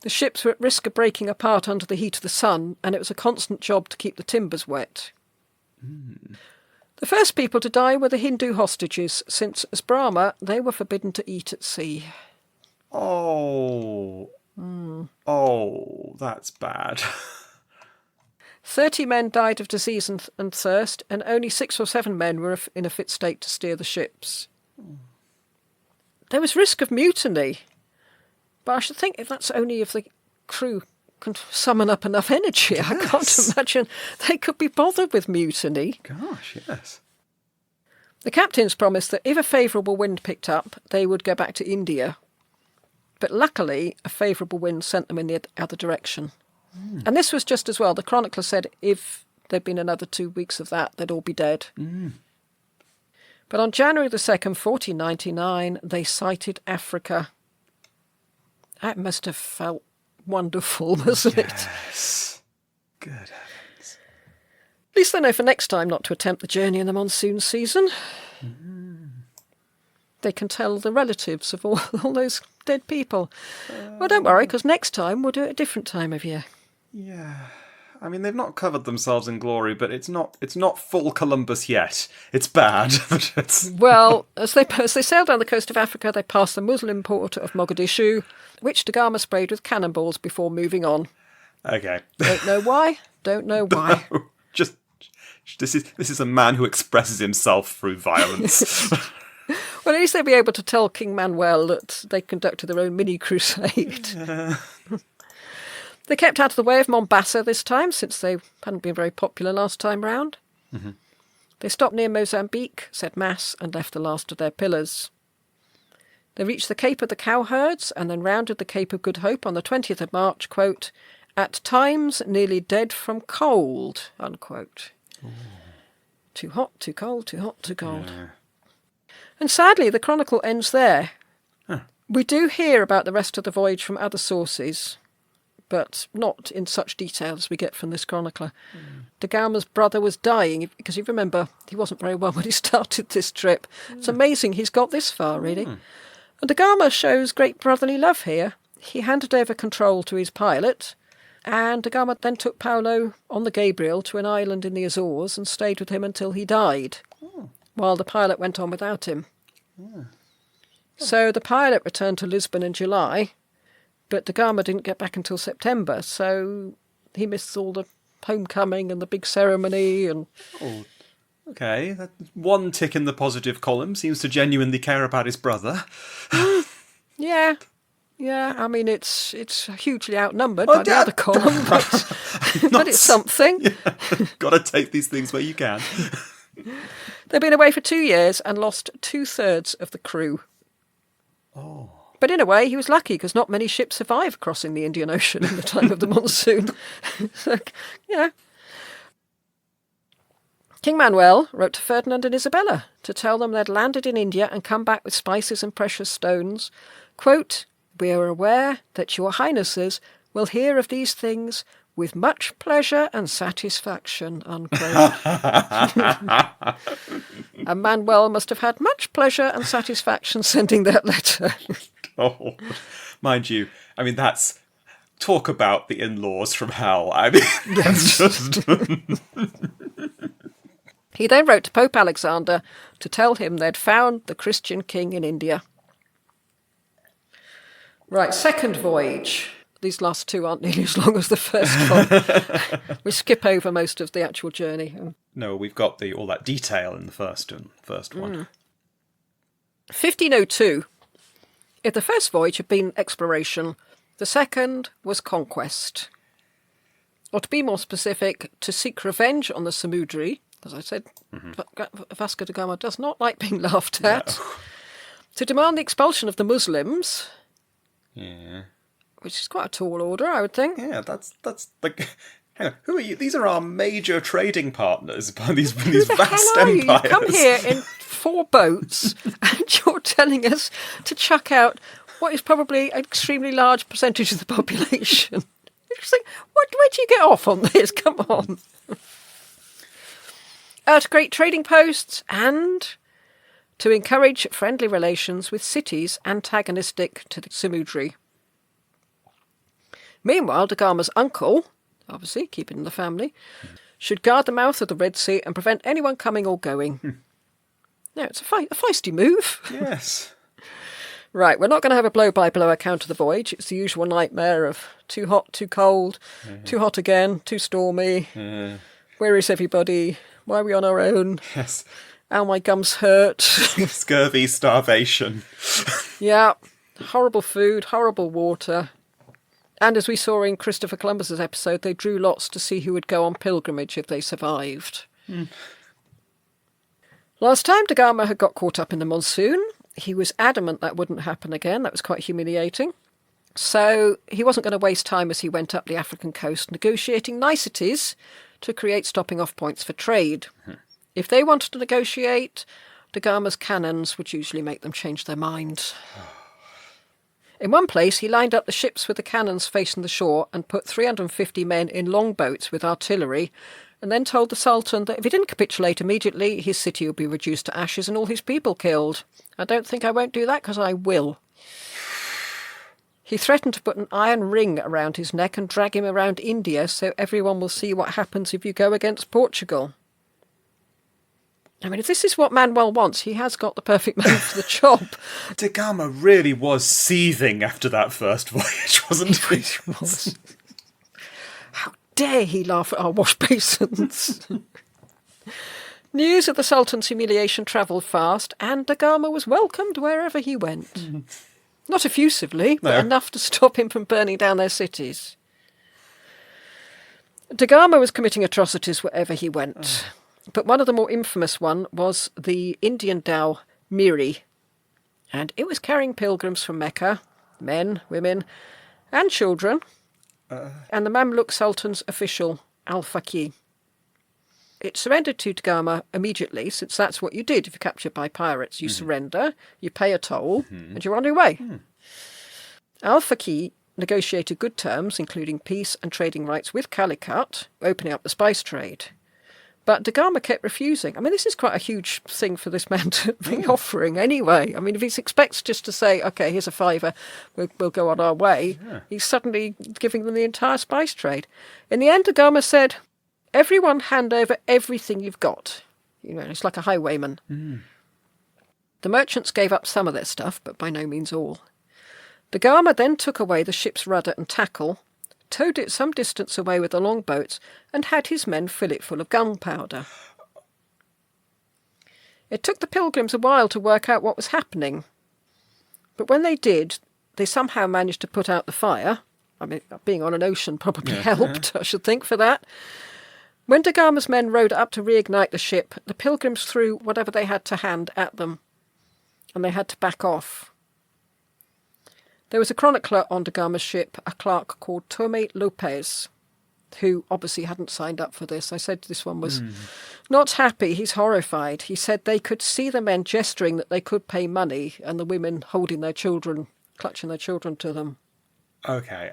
The ships were at risk of breaking apart under the heat of the sun, and it was a constant job to keep the timbers wet. Mm. The first people to die were the Hindu hostages, since as Brahma they were forbidden to eat at sea. Oh. Mm. Oh, that's bad. 30 men died of disease and thirst, and only 6 or 7 men were in a fit state to steer the ships. There was risk of mutiny, but I should think if that's only if the crew can summon up enough energy. Yes. I can't imagine they could be bothered with mutiny. Gosh, yes. The captains promised that if a favourable wind picked up, they would go back to India. But luckily, a favourable wind sent them in the other direction. Mm. And this was just as well. The chronicler said if there'd been another 2 weeks of that, they'd all be dead. Mm. But on January the 2nd, 1499, they sighted Africa. That must have felt wonderful, wasn't it? Yes. Good heavens. At least they know for next time not to attempt the journey in the monsoon season. Mm. They can tell the relatives of all those dead people. Well, don't worry, because next time we'll do it a different time of year. Yeah. I mean, they've not covered themselves in glory, but it's not full Columbus yet. It's bad, but it's... Well, as they sailed down the coast of Africa, they passed the Muslim port of Mogadishu, which Da Gama sprayed with cannonballs before moving on. Okay. Don't know why. No, just this is a man who expresses himself through violence. Well, at least they'll be able to tell King Manuel that they conducted their own mini-crusade. Yeah. They kept out of the way of Mombasa this time, since they hadn't been very popular last time round. Mm-hmm. They stopped near Mozambique, said Mass, and left the last of their pillars. They reached the Cape of the Cowherds, and then rounded the Cape of Good Hope on the 20th of March, quote, at times nearly dead from cold, unquote. Ooh. Too hot, too cold, too hot, too cold. Yeah. And sadly, the chronicle ends there. Huh. We do hear about the rest of the voyage from other sources, but not in such detail as we get from this chronicler. Da Gama's brother was dying, because you remember, he wasn't very well when he started this trip. It's amazing he's got this far, really. And Da Gama shows great brotherly love here. He handed over control to his pilot, and Da Gama then took Paolo on the Gabriel to an island in the Azores and stayed with him until he died, while the pilot went on without him. So the pilot returned to Lisbon in July, but Da Gama didn't get back until September, so he missed all the homecoming and the big ceremony. And Oh, okay. One tick in the positive column, seems to genuinely care about his brother. yeah, I mean, it's hugely outnumbered by the other column, but it's something. Yeah. Got to take these things where you can. They've been away for 2 years and lost 2/3 of the crew. Oh. But in a way, he was lucky because not many ships survive crossing the Indian Ocean in the time of the monsoon. So, yeah. King Manuel wrote to Ferdinand and Isabella to tell them they'd landed in India and come back with spices and precious stones. Quote, "We are aware that your highnesses will hear of these things with much pleasure and satisfaction," unquote. And Manuel must have had much pleasure and satisfaction sending that letter. Oh, mind you, I mean, that's... Talk about the in-laws from hell. I mean, that's just... He then wrote to Pope Alexander to tell him they'd found the Christian king in India. Right, second voyage. These last two aren't nearly as long as the first one. We skip over most of the actual journey. No, we've got all that detail in the first one. 1502. If the first voyage had been exploration, the second was conquest. Or to be more specific, to seek revenge on the Samudri. As I said, Vasco da Gama does not like being laughed at. No. To demand the expulsion of the Muslims. Yeah. Which is quite a tall order, I would think. Yeah, that's like... Hang on, who are you? These are our major trading partners by these vast empires. You come here in 4 boats and you're telling us to chuck out what is probably an extremely large percentage of the population. You just think, where do you get off on this? Come on. To create trading posts and to encourage friendly relations with cities antagonistic to the Samudri. Meanwhile, Da Gama's uncle, obviously keeping in the family, should guard the mouth of the Red Sea and prevent anyone coming or going. Now, it's a feisty move. Yes. Right, we're not going to have a blow-by-blow account of the voyage. It's the usual nightmare of too hot, too cold, too hot again, too stormy. Where is everybody? Why are we on our own? Yes. Ow, my gums hurt. Scurvy, starvation. Yeah. Horrible food, horrible water. And as we saw in Christopher Columbus's episode, they drew lots to see who would go on pilgrimage if they survived. Last time Da Gama had got caught up in the monsoon, he was adamant that wouldn't happen again. That was quite humiliating. So he wasn't going to waste time as he went up the African coast negotiating niceties to create stopping off points for trade. If they wanted to negotiate, Da Gama's cannons would usually make them change their mind. In one place, he lined up the ships with the cannons facing the shore and put 350 men in longboats with artillery, and then told the Sultan that if he didn't capitulate immediately, his city would be reduced to ashes and all his people killed. I don't think I won't do that, because I will. He threatened to put an iron ring around his neck and drag him around India so everyone will see what happens if you go against Portugal. I mean, if this is what Manuel wants, he has got the perfect man for the job. Da Gama really was seething after that first voyage, wasn't he? He was. How dare he laugh at our wash basins? News of the Sultan's humiliation travelled fast, and Da Gama was welcomed wherever he went. Not effusively, but enough to stop him from burning down their cities. Da Gama was committing atrocities wherever he went. But one of the more infamous one was the Indian dhow Miri. And it was carrying pilgrims from Mecca, men, women, and children, and the Mamluk Sultan's official, Al-Faqih. It surrendered to Da Gama immediately, since that's what you did if you're captured by pirates. You surrender, you pay a toll, and you're on your way. Al-Faqih negotiated good terms, including peace and trading rights with Calicut, opening up the spice trade. But Da Gama kept refusing. I mean, this is quite a huge thing for this man to be offering anyway. I mean, if he expects just to say, OK, here's a £5, we'll go on our way, he's suddenly giving them the entire spice trade. In the end, Da Gama said, everyone hand over everything you've got. You know, it's like a highwayman. The merchants gave up some of their stuff, but by no means all. Da Gama then took away the ship's rudder and tackle, towed it some distance away with the longboats, and had his men fill it full of gunpowder. It took the pilgrims a while to work out what was happening, but when they did, they somehow managed to put out the fire. I mean, being on an ocean probably helped, I should think, for that. When Da Gama's men rowed up to reignite the ship, the pilgrims threw whatever they had to hand at them, and they had to back off. There was a chronicler on Da Gama's ship, a clerk called Tome Lopez, who obviously hadn't signed up for this. I said this one was not happy. He's horrified. He said they could see the men gesturing that they could pay money and the women holding their children, clutching their children to them. Okay.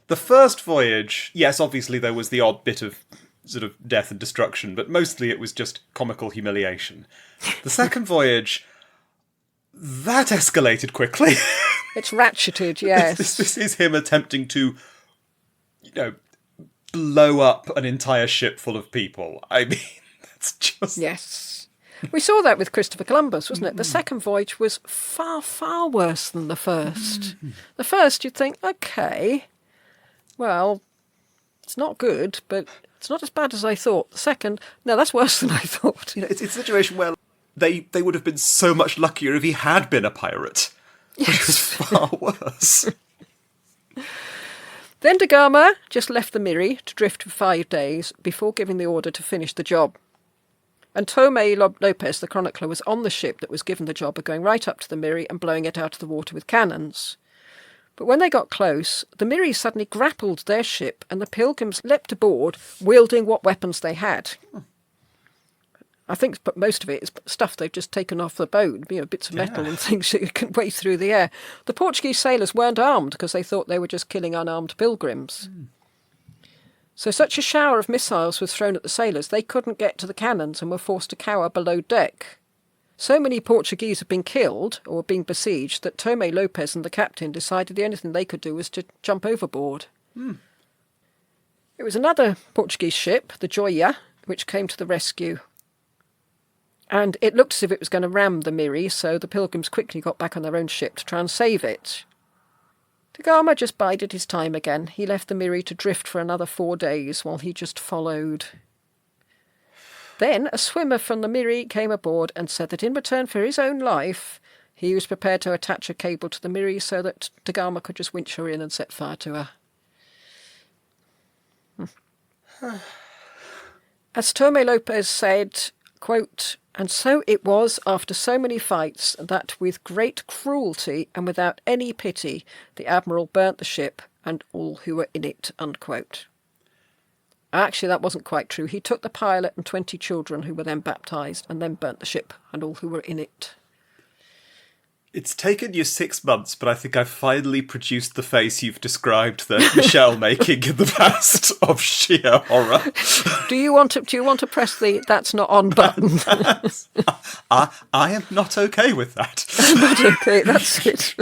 The first voyage, yes, obviously there was the odd bit of sort of death and destruction, but mostly it was just comical humiliation. The second voyage, that escalated quickly. It's ratcheted, yes. This is him attempting to, blow up an entire ship full of people. I mean, that's just... Yes. We saw that with Christopher Columbus, wasn't it? The second voyage was far, far worse than the first. The first, you'd think, OK, well, it's not good, but it's not as bad as I thought. The second, no, that's worse than I thought. It's a situation where they would have been so much luckier if he had been a pirate. Which was far worse. Then Da Gama just left the Miri to drift for 5 days before giving the order to finish the job. And Tome Lopez, the chronicler, was on the ship that was given the job of going right up to the Miri and blowing it out of the water with cannons. But when they got close, the Miri suddenly grappled their ship and the pilgrims leapt aboard, wielding what weapons they had. I think most of it is stuff they've just taken off the boat, bits of metal and things that can wade through the air. The Portuguese sailors weren't armed because they thought they were just killing unarmed pilgrims. So such a shower of missiles was thrown at the sailors, they couldn't get to the cannons and were forced to cower below deck. So many Portuguese had been killed or being besieged that Tome Lopez and the captain decided the only thing they could do was to jump overboard. It was another Portuguese ship, the Joia, which came to the rescue. And it looked as if it was going to ram the Miri, so the pilgrims quickly got back on their own ship to try and save it. Da Gama just bided his time again. He left the Miri to drift for another 4 days while he just followed. Then a swimmer from the Miri came aboard and said that in return for his own life, he was prepared to attach a cable to the Miri so that Da Gama could just winch her in and set fire to her. As Tome Lopez said, quote, "And so it was after so many fights that with great cruelty and without any pity the admiral burnt the ship and all who were in it," unquote. Actually, that wasn't quite true. He took the pilot and 20 children who were then baptised and then burnt the ship and all who were in it. It's taken you 6 months, but I think I've finally produced the face you've described that Michelle making in the past of sheer horror. Do you want to press the "that's not on" button? I am not okay with that. I'm not okay, that's it.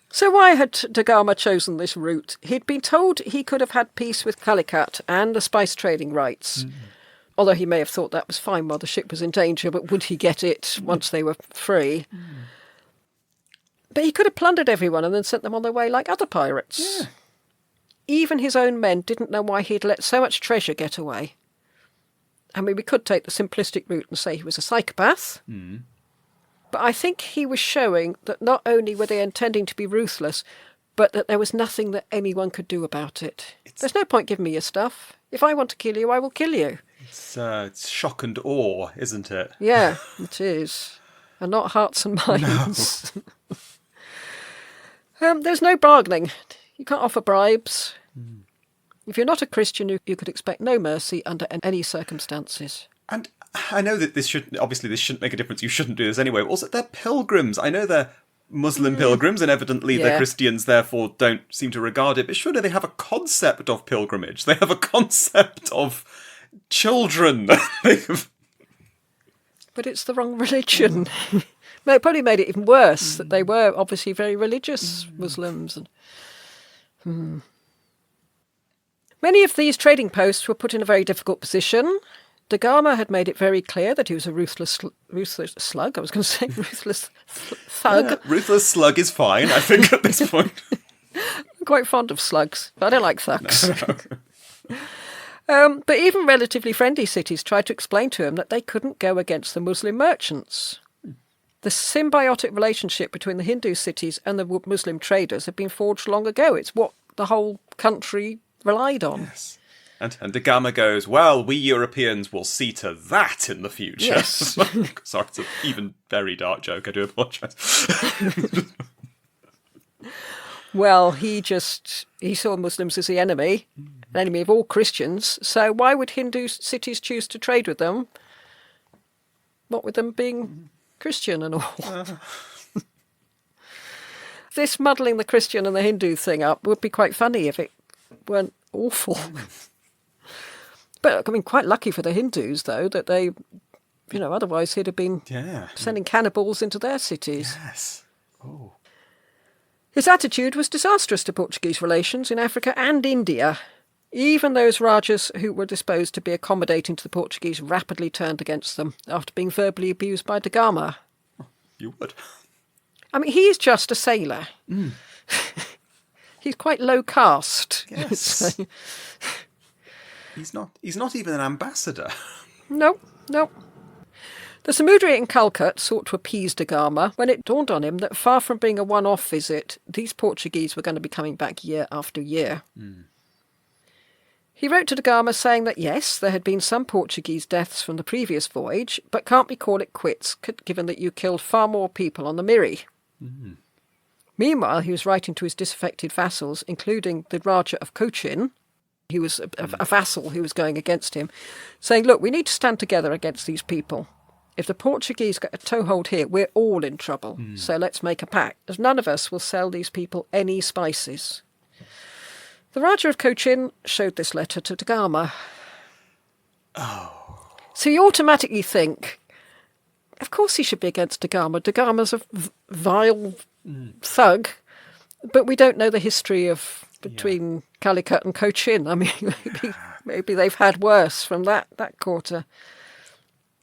So why had Da Gama chosen this route? He'd been told he could have had peace with Calicut and the spice trading rights. Although he may have thought that was fine while the ship was in danger, but would he get it once they were free? But he could have plundered everyone and then sent them on their way like other pirates. Yeah. Even his own men didn't know why he'd let so much treasure get away. I mean, we could take the simplistic route and say he was a psychopath. But I think he was showing that not only were they intending to be ruthless, but that there was nothing that anyone could do about it. There's no point giving me your stuff. If I want to kill you, I will kill you. It's shock and awe, isn't it? Yeah, it is. And not hearts and minds. No. There's no bargaining. You can't offer bribes. If you're not a Christian, you could expect no mercy under any circumstances. And I know that this shouldn't make a difference. You shouldn't do this anyway. Also, they're pilgrims. I know they're Muslim pilgrims, and evidently the Yeah. Christians therefore don't seem to regard it. But surely they have a concept of pilgrimage. They have a concept of children. But it's the wrong religion. It probably made it even worse that they were obviously very religious Muslims. Many of these trading posts were put in a very difficult position. Da Gama had made it very clear that he was a ruthless slug. I was going to say ruthless thug. Yeah, ruthless slug is fine, I think, at this point. I'm quite fond of slugs, but I don't like thugs. But even relatively friendly cities tried to explain to him that they couldn't go against the Muslim merchants. The symbiotic relationship between the Hindu cities and the Muslim traders had been forged long ago. It's what the whole country relied on. Yes. And Da Gama goes, well, we Europeans will see to that in the future. Yes. Sorry, it's an even very dark joke. I do apologise. Well, he saw Muslims as the enemy, an enemy of all Christians. So why would Hindu cities choose to trade with them? What with them being Christian and all. This muddling the Christian and the Hindu thing up would be quite funny if it weren't awful. But, I mean, quite lucky for the Hindus, though, that they, otherwise he'd have been sending cannibals into their cities. Yes. Oh. His attitude was disastrous to Portuguese relations in Africa and India. Even those Rajas who were disposed to be accommodating to the Portuguese rapidly turned against them after being verbally abused by Da Gama. You would. I mean, he's just a sailor. He's quite low caste. Yes. So, He's not even an ambassador. no. The Samudri in Calcutta sought to appease Da Gama when it dawned on him that far from being a one-off visit, these Portuguese were going to be coming back year after year. He wrote to Da Gama saying that yes, there had been some Portuguese deaths from the previous voyage, but can't we call it quits, given that you killed far more people on the Miri. Meanwhile, he was writing to his disaffected vassals, including the Raja of Cochin. He was a vassal who was going against him, saying, look, we need to stand together against these people. If the Portuguese get a toehold here, we're all in trouble. So let's make a pact, as none of us will sell these people any spices. The Raja of Cochin showed this letter to Da Gama. Oh. So you automatically think, of course he should be against Da Gama. Da Gama's a vile thug, but we don't know the history of between Calicut and Cochin. I mean, maybe they've had worse from that quarter.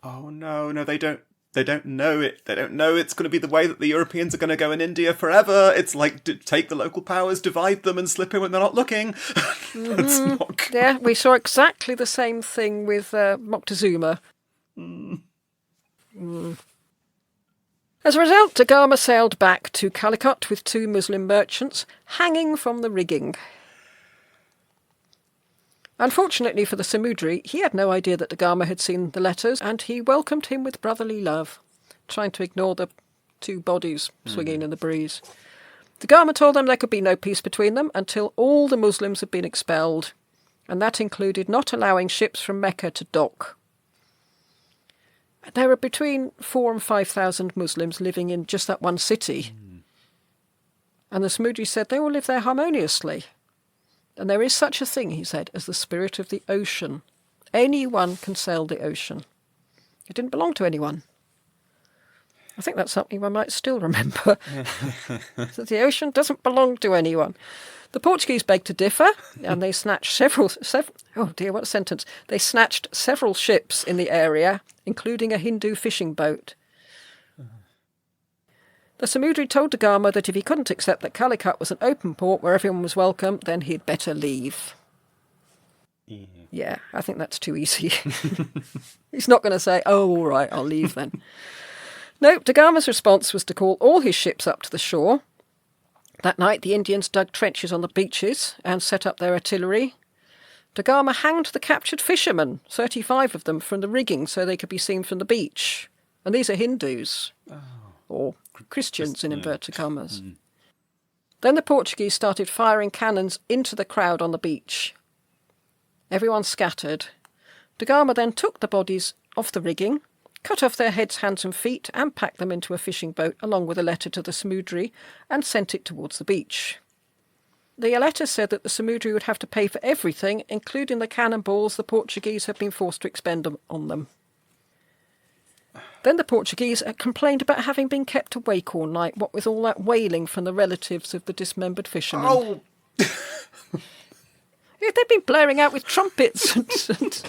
Oh no, they don't know it. They don't know it's going to be the way that the Europeans are going to go in India forever. It's like take the local powers, divide them, and slip in when they're not looking. That's not good. Yeah, we saw exactly the same thing with Moctezuma. As a result, Da Gama sailed back to Calicut with 2 Muslim merchants hanging from the rigging. Unfortunately for the Samudri, he had no idea that Da Gama had seen the letters, and he welcomed him with brotherly love, trying to ignore the 2 bodies swinging in the breeze. Da Gama told them there could be no peace between them until all the Muslims had been expelled, and that included not allowing ships from Mecca to dock. There were between 4,000 and 5,000 Muslims living in just that one city. And the Samudri said they all live there harmoniously. And there is such a thing, he said, as the spirit of the ocean. Anyone can sail the ocean. It didn't belong to anyone. I think that's something I might still remember. That the ocean doesn't belong to anyone. The Portuguese begged to differ, and they snatched several oh dear, what a sentence. They snatched several ships in the area, including a Hindu fishing boat. The Samudri told Da Gama that if he couldn't accept that Calicut was an open port where everyone was welcome, then he'd better leave. Yeah, I think that's too easy. He's not going to say, oh, all right, I'll leave then. No, Da Gama's response was to call all his ships up to the shore. That night, the Indians dug trenches on the beaches and set up their artillery. Da Gama hanged the captured fishermen, 35 of them, from the rigging so they could be seen from the beach. And these are Hindus, or Christians in inverted commas. Then the Portuguese started firing cannons into the crowd on the beach. Everyone scattered. Da Gama then took the bodies off the rigging, cut off their heads, hands and feet and packed them into a fishing boat along with a letter to the Samudri and sent it towards the beach. The letter said that the Samudri would have to pay for everything, including the cannonballs the Portuguese had been forced to expend on them. Then the Portuguese complained about having been kept awake all night, what with all that wailing from the relatives of the dismembered fishermen. Oh! They've been blaring out with trumpets and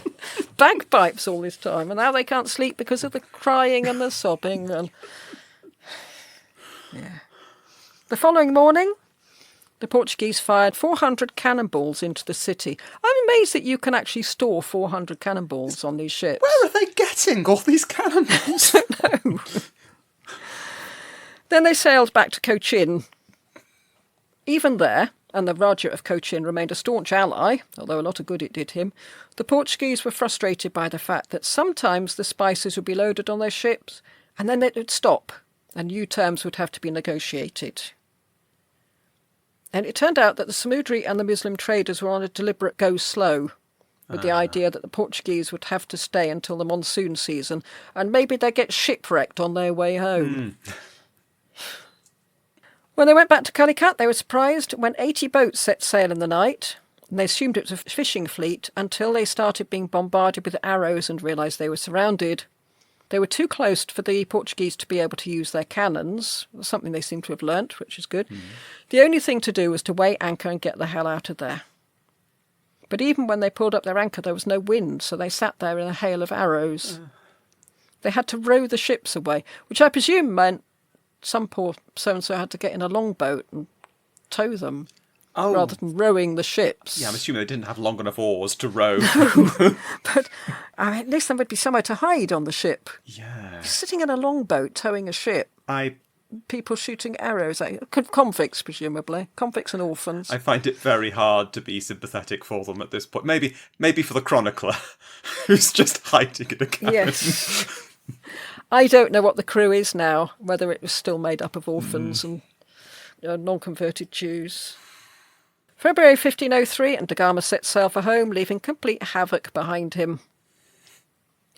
bagpipes all this time, and now they can't sleep because of the crying and the sobbing. And yeah. The following morning, the Portuguese fired 400 cannonballs into the city. I'm amazed that you can actually store 400 cannonballs on these ships. Where are they getting all these cannonballs? I don't know. Then they sailed back to Cochin. Even there, and the Raja of Cochin remained a staunch ally, although a lot of good it did him, the Portuguese were frustrated by the fact that sometimes the spices would be loaded on their ships, and then it would stop, and new terms would have to be negotiated. And it turned out that the Samudri and the Muslim traders were on a deliberate go slow, with the idea that the Portuguese would have to stay until the monsoon season, and maybe they'd get shipwrecked on their way home. When they went back to Calicut, they were surprised when 80 boats set sail in the night, and they assumed it was a fishing fleet until they started being bombarded with arrows and realised they were surrounded. They were too close for the Portuguese to be able to use their cannons, something they seem to have learnt, which is good. The only thing to do was to weigh anchor and get the hell out of there. But even when they pulled up their anchor, there was no wind, so they sat there in a hail of arrows. They had to row the ships away, which I presume meant some poor so-and-so had to get in a longboat and tow them, rather than rowing the ships. Yeah, I'm assuming they didn't have long enough oars to row. But at least there would be somewhere to hide on the ship. Yeah. Sitting in a longboat towing a ship, people shooting arrows at you. Convicts, presumably. Convicts and orphans. I find it very hard to be sympathetic for them at this point. Maybe for the chronicler, who's just hiding in a cabin. Yes. I don't know what the crew is now, whether it was still made up of orphans and non-converted Jews. February 1503, and Da Gama set sail for home, leaving complete havoc behind him.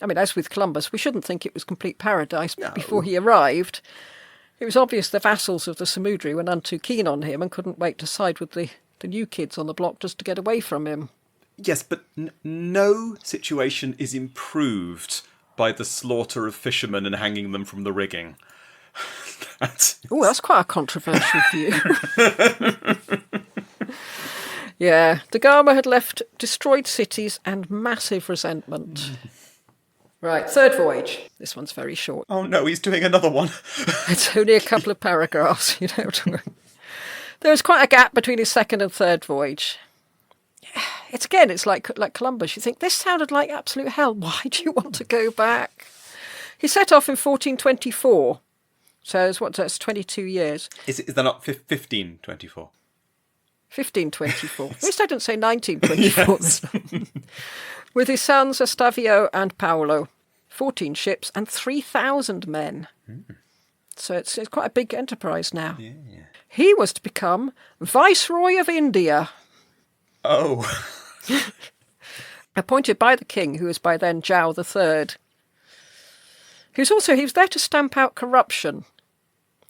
I mean, as with Columbus, we shouldn't think it was complete paradise before he arrived. It was obvious the vassals of the Samudri were none too keen on him and couldn't wait to side with the new kids on the block just to get away from him. Yes, but no situation is improved by the slaughter of fishermen and hanging them from the rigging. That's quite a controversial view. Yeah, Da Gama had left destroyed cities and massive resentment. Right, third voyage. This one's very short. Oh no, he's doing another one. It's only a couple of paragraphs, you know. There was quite a gap between his second and third voyage. It's like Columbus. You think, this sounded like absolute hell. Why do you want to go back? He set off in 1424. So that's 22 years. Is that not 1524? 1524. At least I didn't say 1924. Yes. With his sons Estavio and Paolo. 14 ships and 3,000 men. So it's quite a big enterprise now. Yeah. He was to become Viceroy of India. Oh. Appointed by the king, who was by then Zhao III. He was there to stamp out corruption.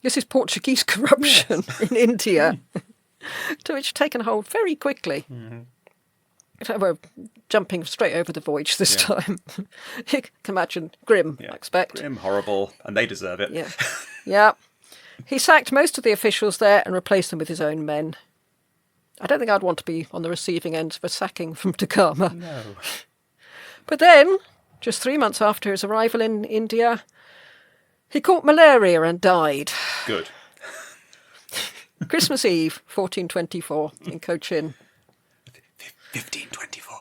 This is Portuguese corruption in India, to which taken hold very quickly. We're jumping straight over the voyage this time. You can imagine grim, I expect. Grim, horrible, and they deserve it. Yeah. He sacked most of the officials there and replaced them with his own men. I don't think I'd want to be on the receiving end of a sacking from Da Gama. No. But then, just 3 months after his arrival in India, he caught malaria and died. Good. Christmas Eve, 1424, in Cochin. 1524.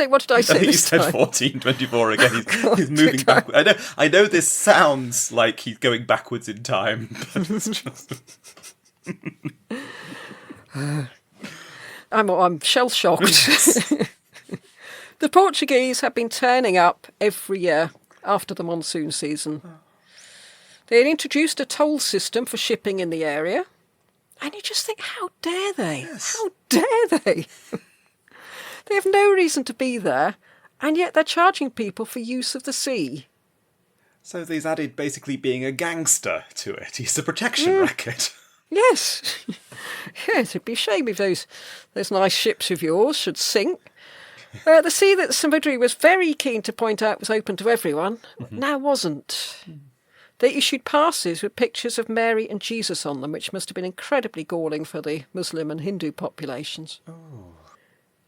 What did I say He this said time? 1424 again. He's moving back. I know this sounds like he's going backwards in time, but it's just... I'm shell-shocked. The Portuguese have been turning up every year after the monsoon season. They had introduced a toll system for shipping in the area. And you just think, how dare they? Yes. How dare they? They have no reason to be there. And yet they're charging people for use of the sea. So he's added basically being a gangster to it. He's a protection racket. Yes. Yes, it'd be a shame if those nice ships of yours should sink. The sea that Samudri was very keen to point out was open to everyone, now wasn't. They issued passes with pictures of Mary and Jesus on them, which must have been incredibly galling for the Muslim and Hindu populations. Oh.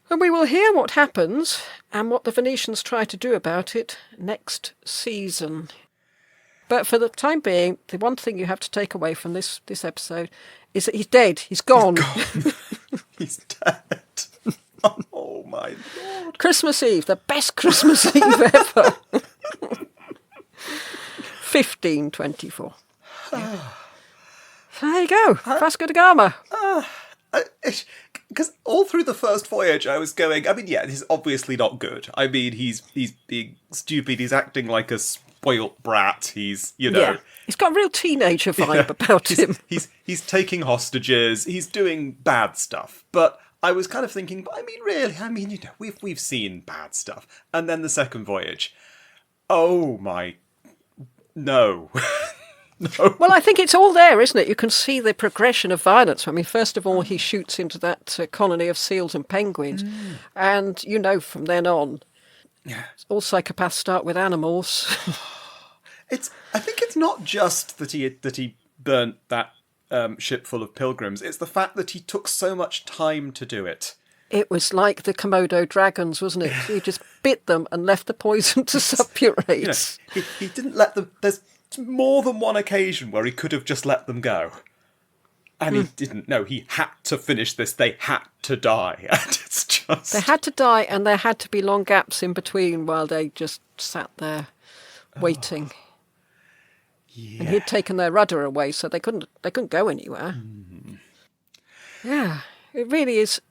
And we will hear what happens and what the Venetians try to do about it next season. But for the time being, the one thing you have to take away from this episode is that he's dead. He's gone. He's dead. Oh, my Lord. Christmas Eve, the best Christmas Eve ever. 1524. Yeah. There you go. Vasco da Gama. Because all through the first voyage, I was going, I mean, yeah, this is obviously not good. I mean, he's being stupid. He's acting like a spoilt brat. He's, Yeah. He's got a real teenager vibe about him. He's taking hostages. He's doing bad stuff. But I was kind of thinking, I mean, really? I mean, we've seen bad stuff. And then the second voyage. Oh, my... No. No. Well, I think it's all there, isn't it? You can see the progression of violence. I mean, first of all, he shoots into that colony of seals and penguins. And, from then on, all psychopaths start with animals. I think it's not just that he burnt that ship full of pilgrims. It's the fact that he took so much time to do it. It was like the Komodo dragons, wasn't it? He just bit them and left the poison to suppurate. He didn't let them... There's more than one occasion where he could have just let them go. And he didn't. No, he had to finish this. They had to die. And it's just... They had to die, and there had to be long gaps in between while they just sat there waiting. Yeah. And he'd taken their rudder away, so they couldn't go anywhere. Yeah, it really is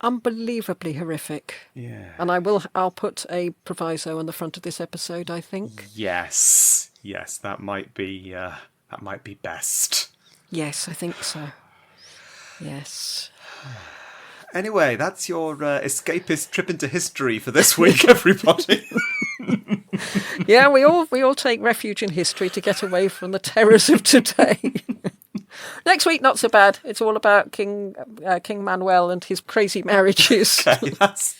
unbelievably horric. Yeah. And I'll put a proviso on the front of this episode, I think. Yes, that might be best. Yes, I think so. Yes. Anyway, that's your escapist trip into history for this week, everybody. Yeah, we all take refuge in history to get away from the terrors of today. Next week, not so bad. It's all about King Manuel and his crazy marriages. Okay, that's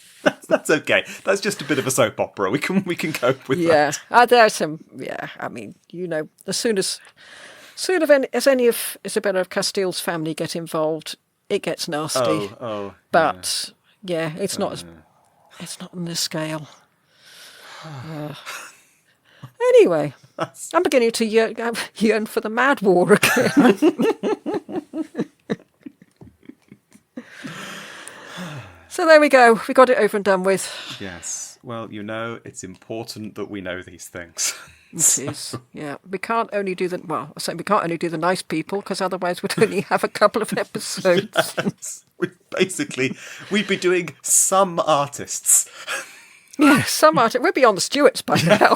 okay. That's just a bit of a soap opera. We can cope with that. Yeah, there's some. Yeah, I mean, as soon as any of Isabella of Castile's family get involved, it gets nasty. Oh. But yeah, it's not on this scale. Anyway, I'm beginning to yearn for the Mad War again. So there we go. We got it over and done with. Yes. Well, it's important that we know these things. It is. Yeah. We can't only do the nice people, because otherwise we'd only have a couple of episodes. Yes. We'd be doing some artists. Yeah, some artists. We'd be on the Stuarts by now.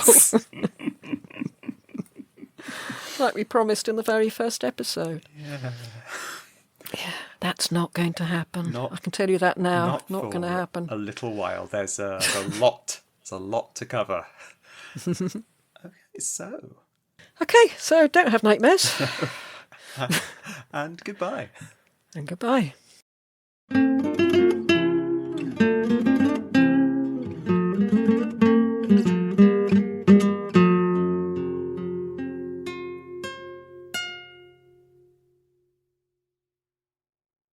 Like we promised in the very first episode. Yeah. Yeah, that's not going to happen. I can tell you that now. Not going to happen. A little while. There's a lot. There's a lot to cover. Okay, so don't have nightmares. And goodbye. And goodbye.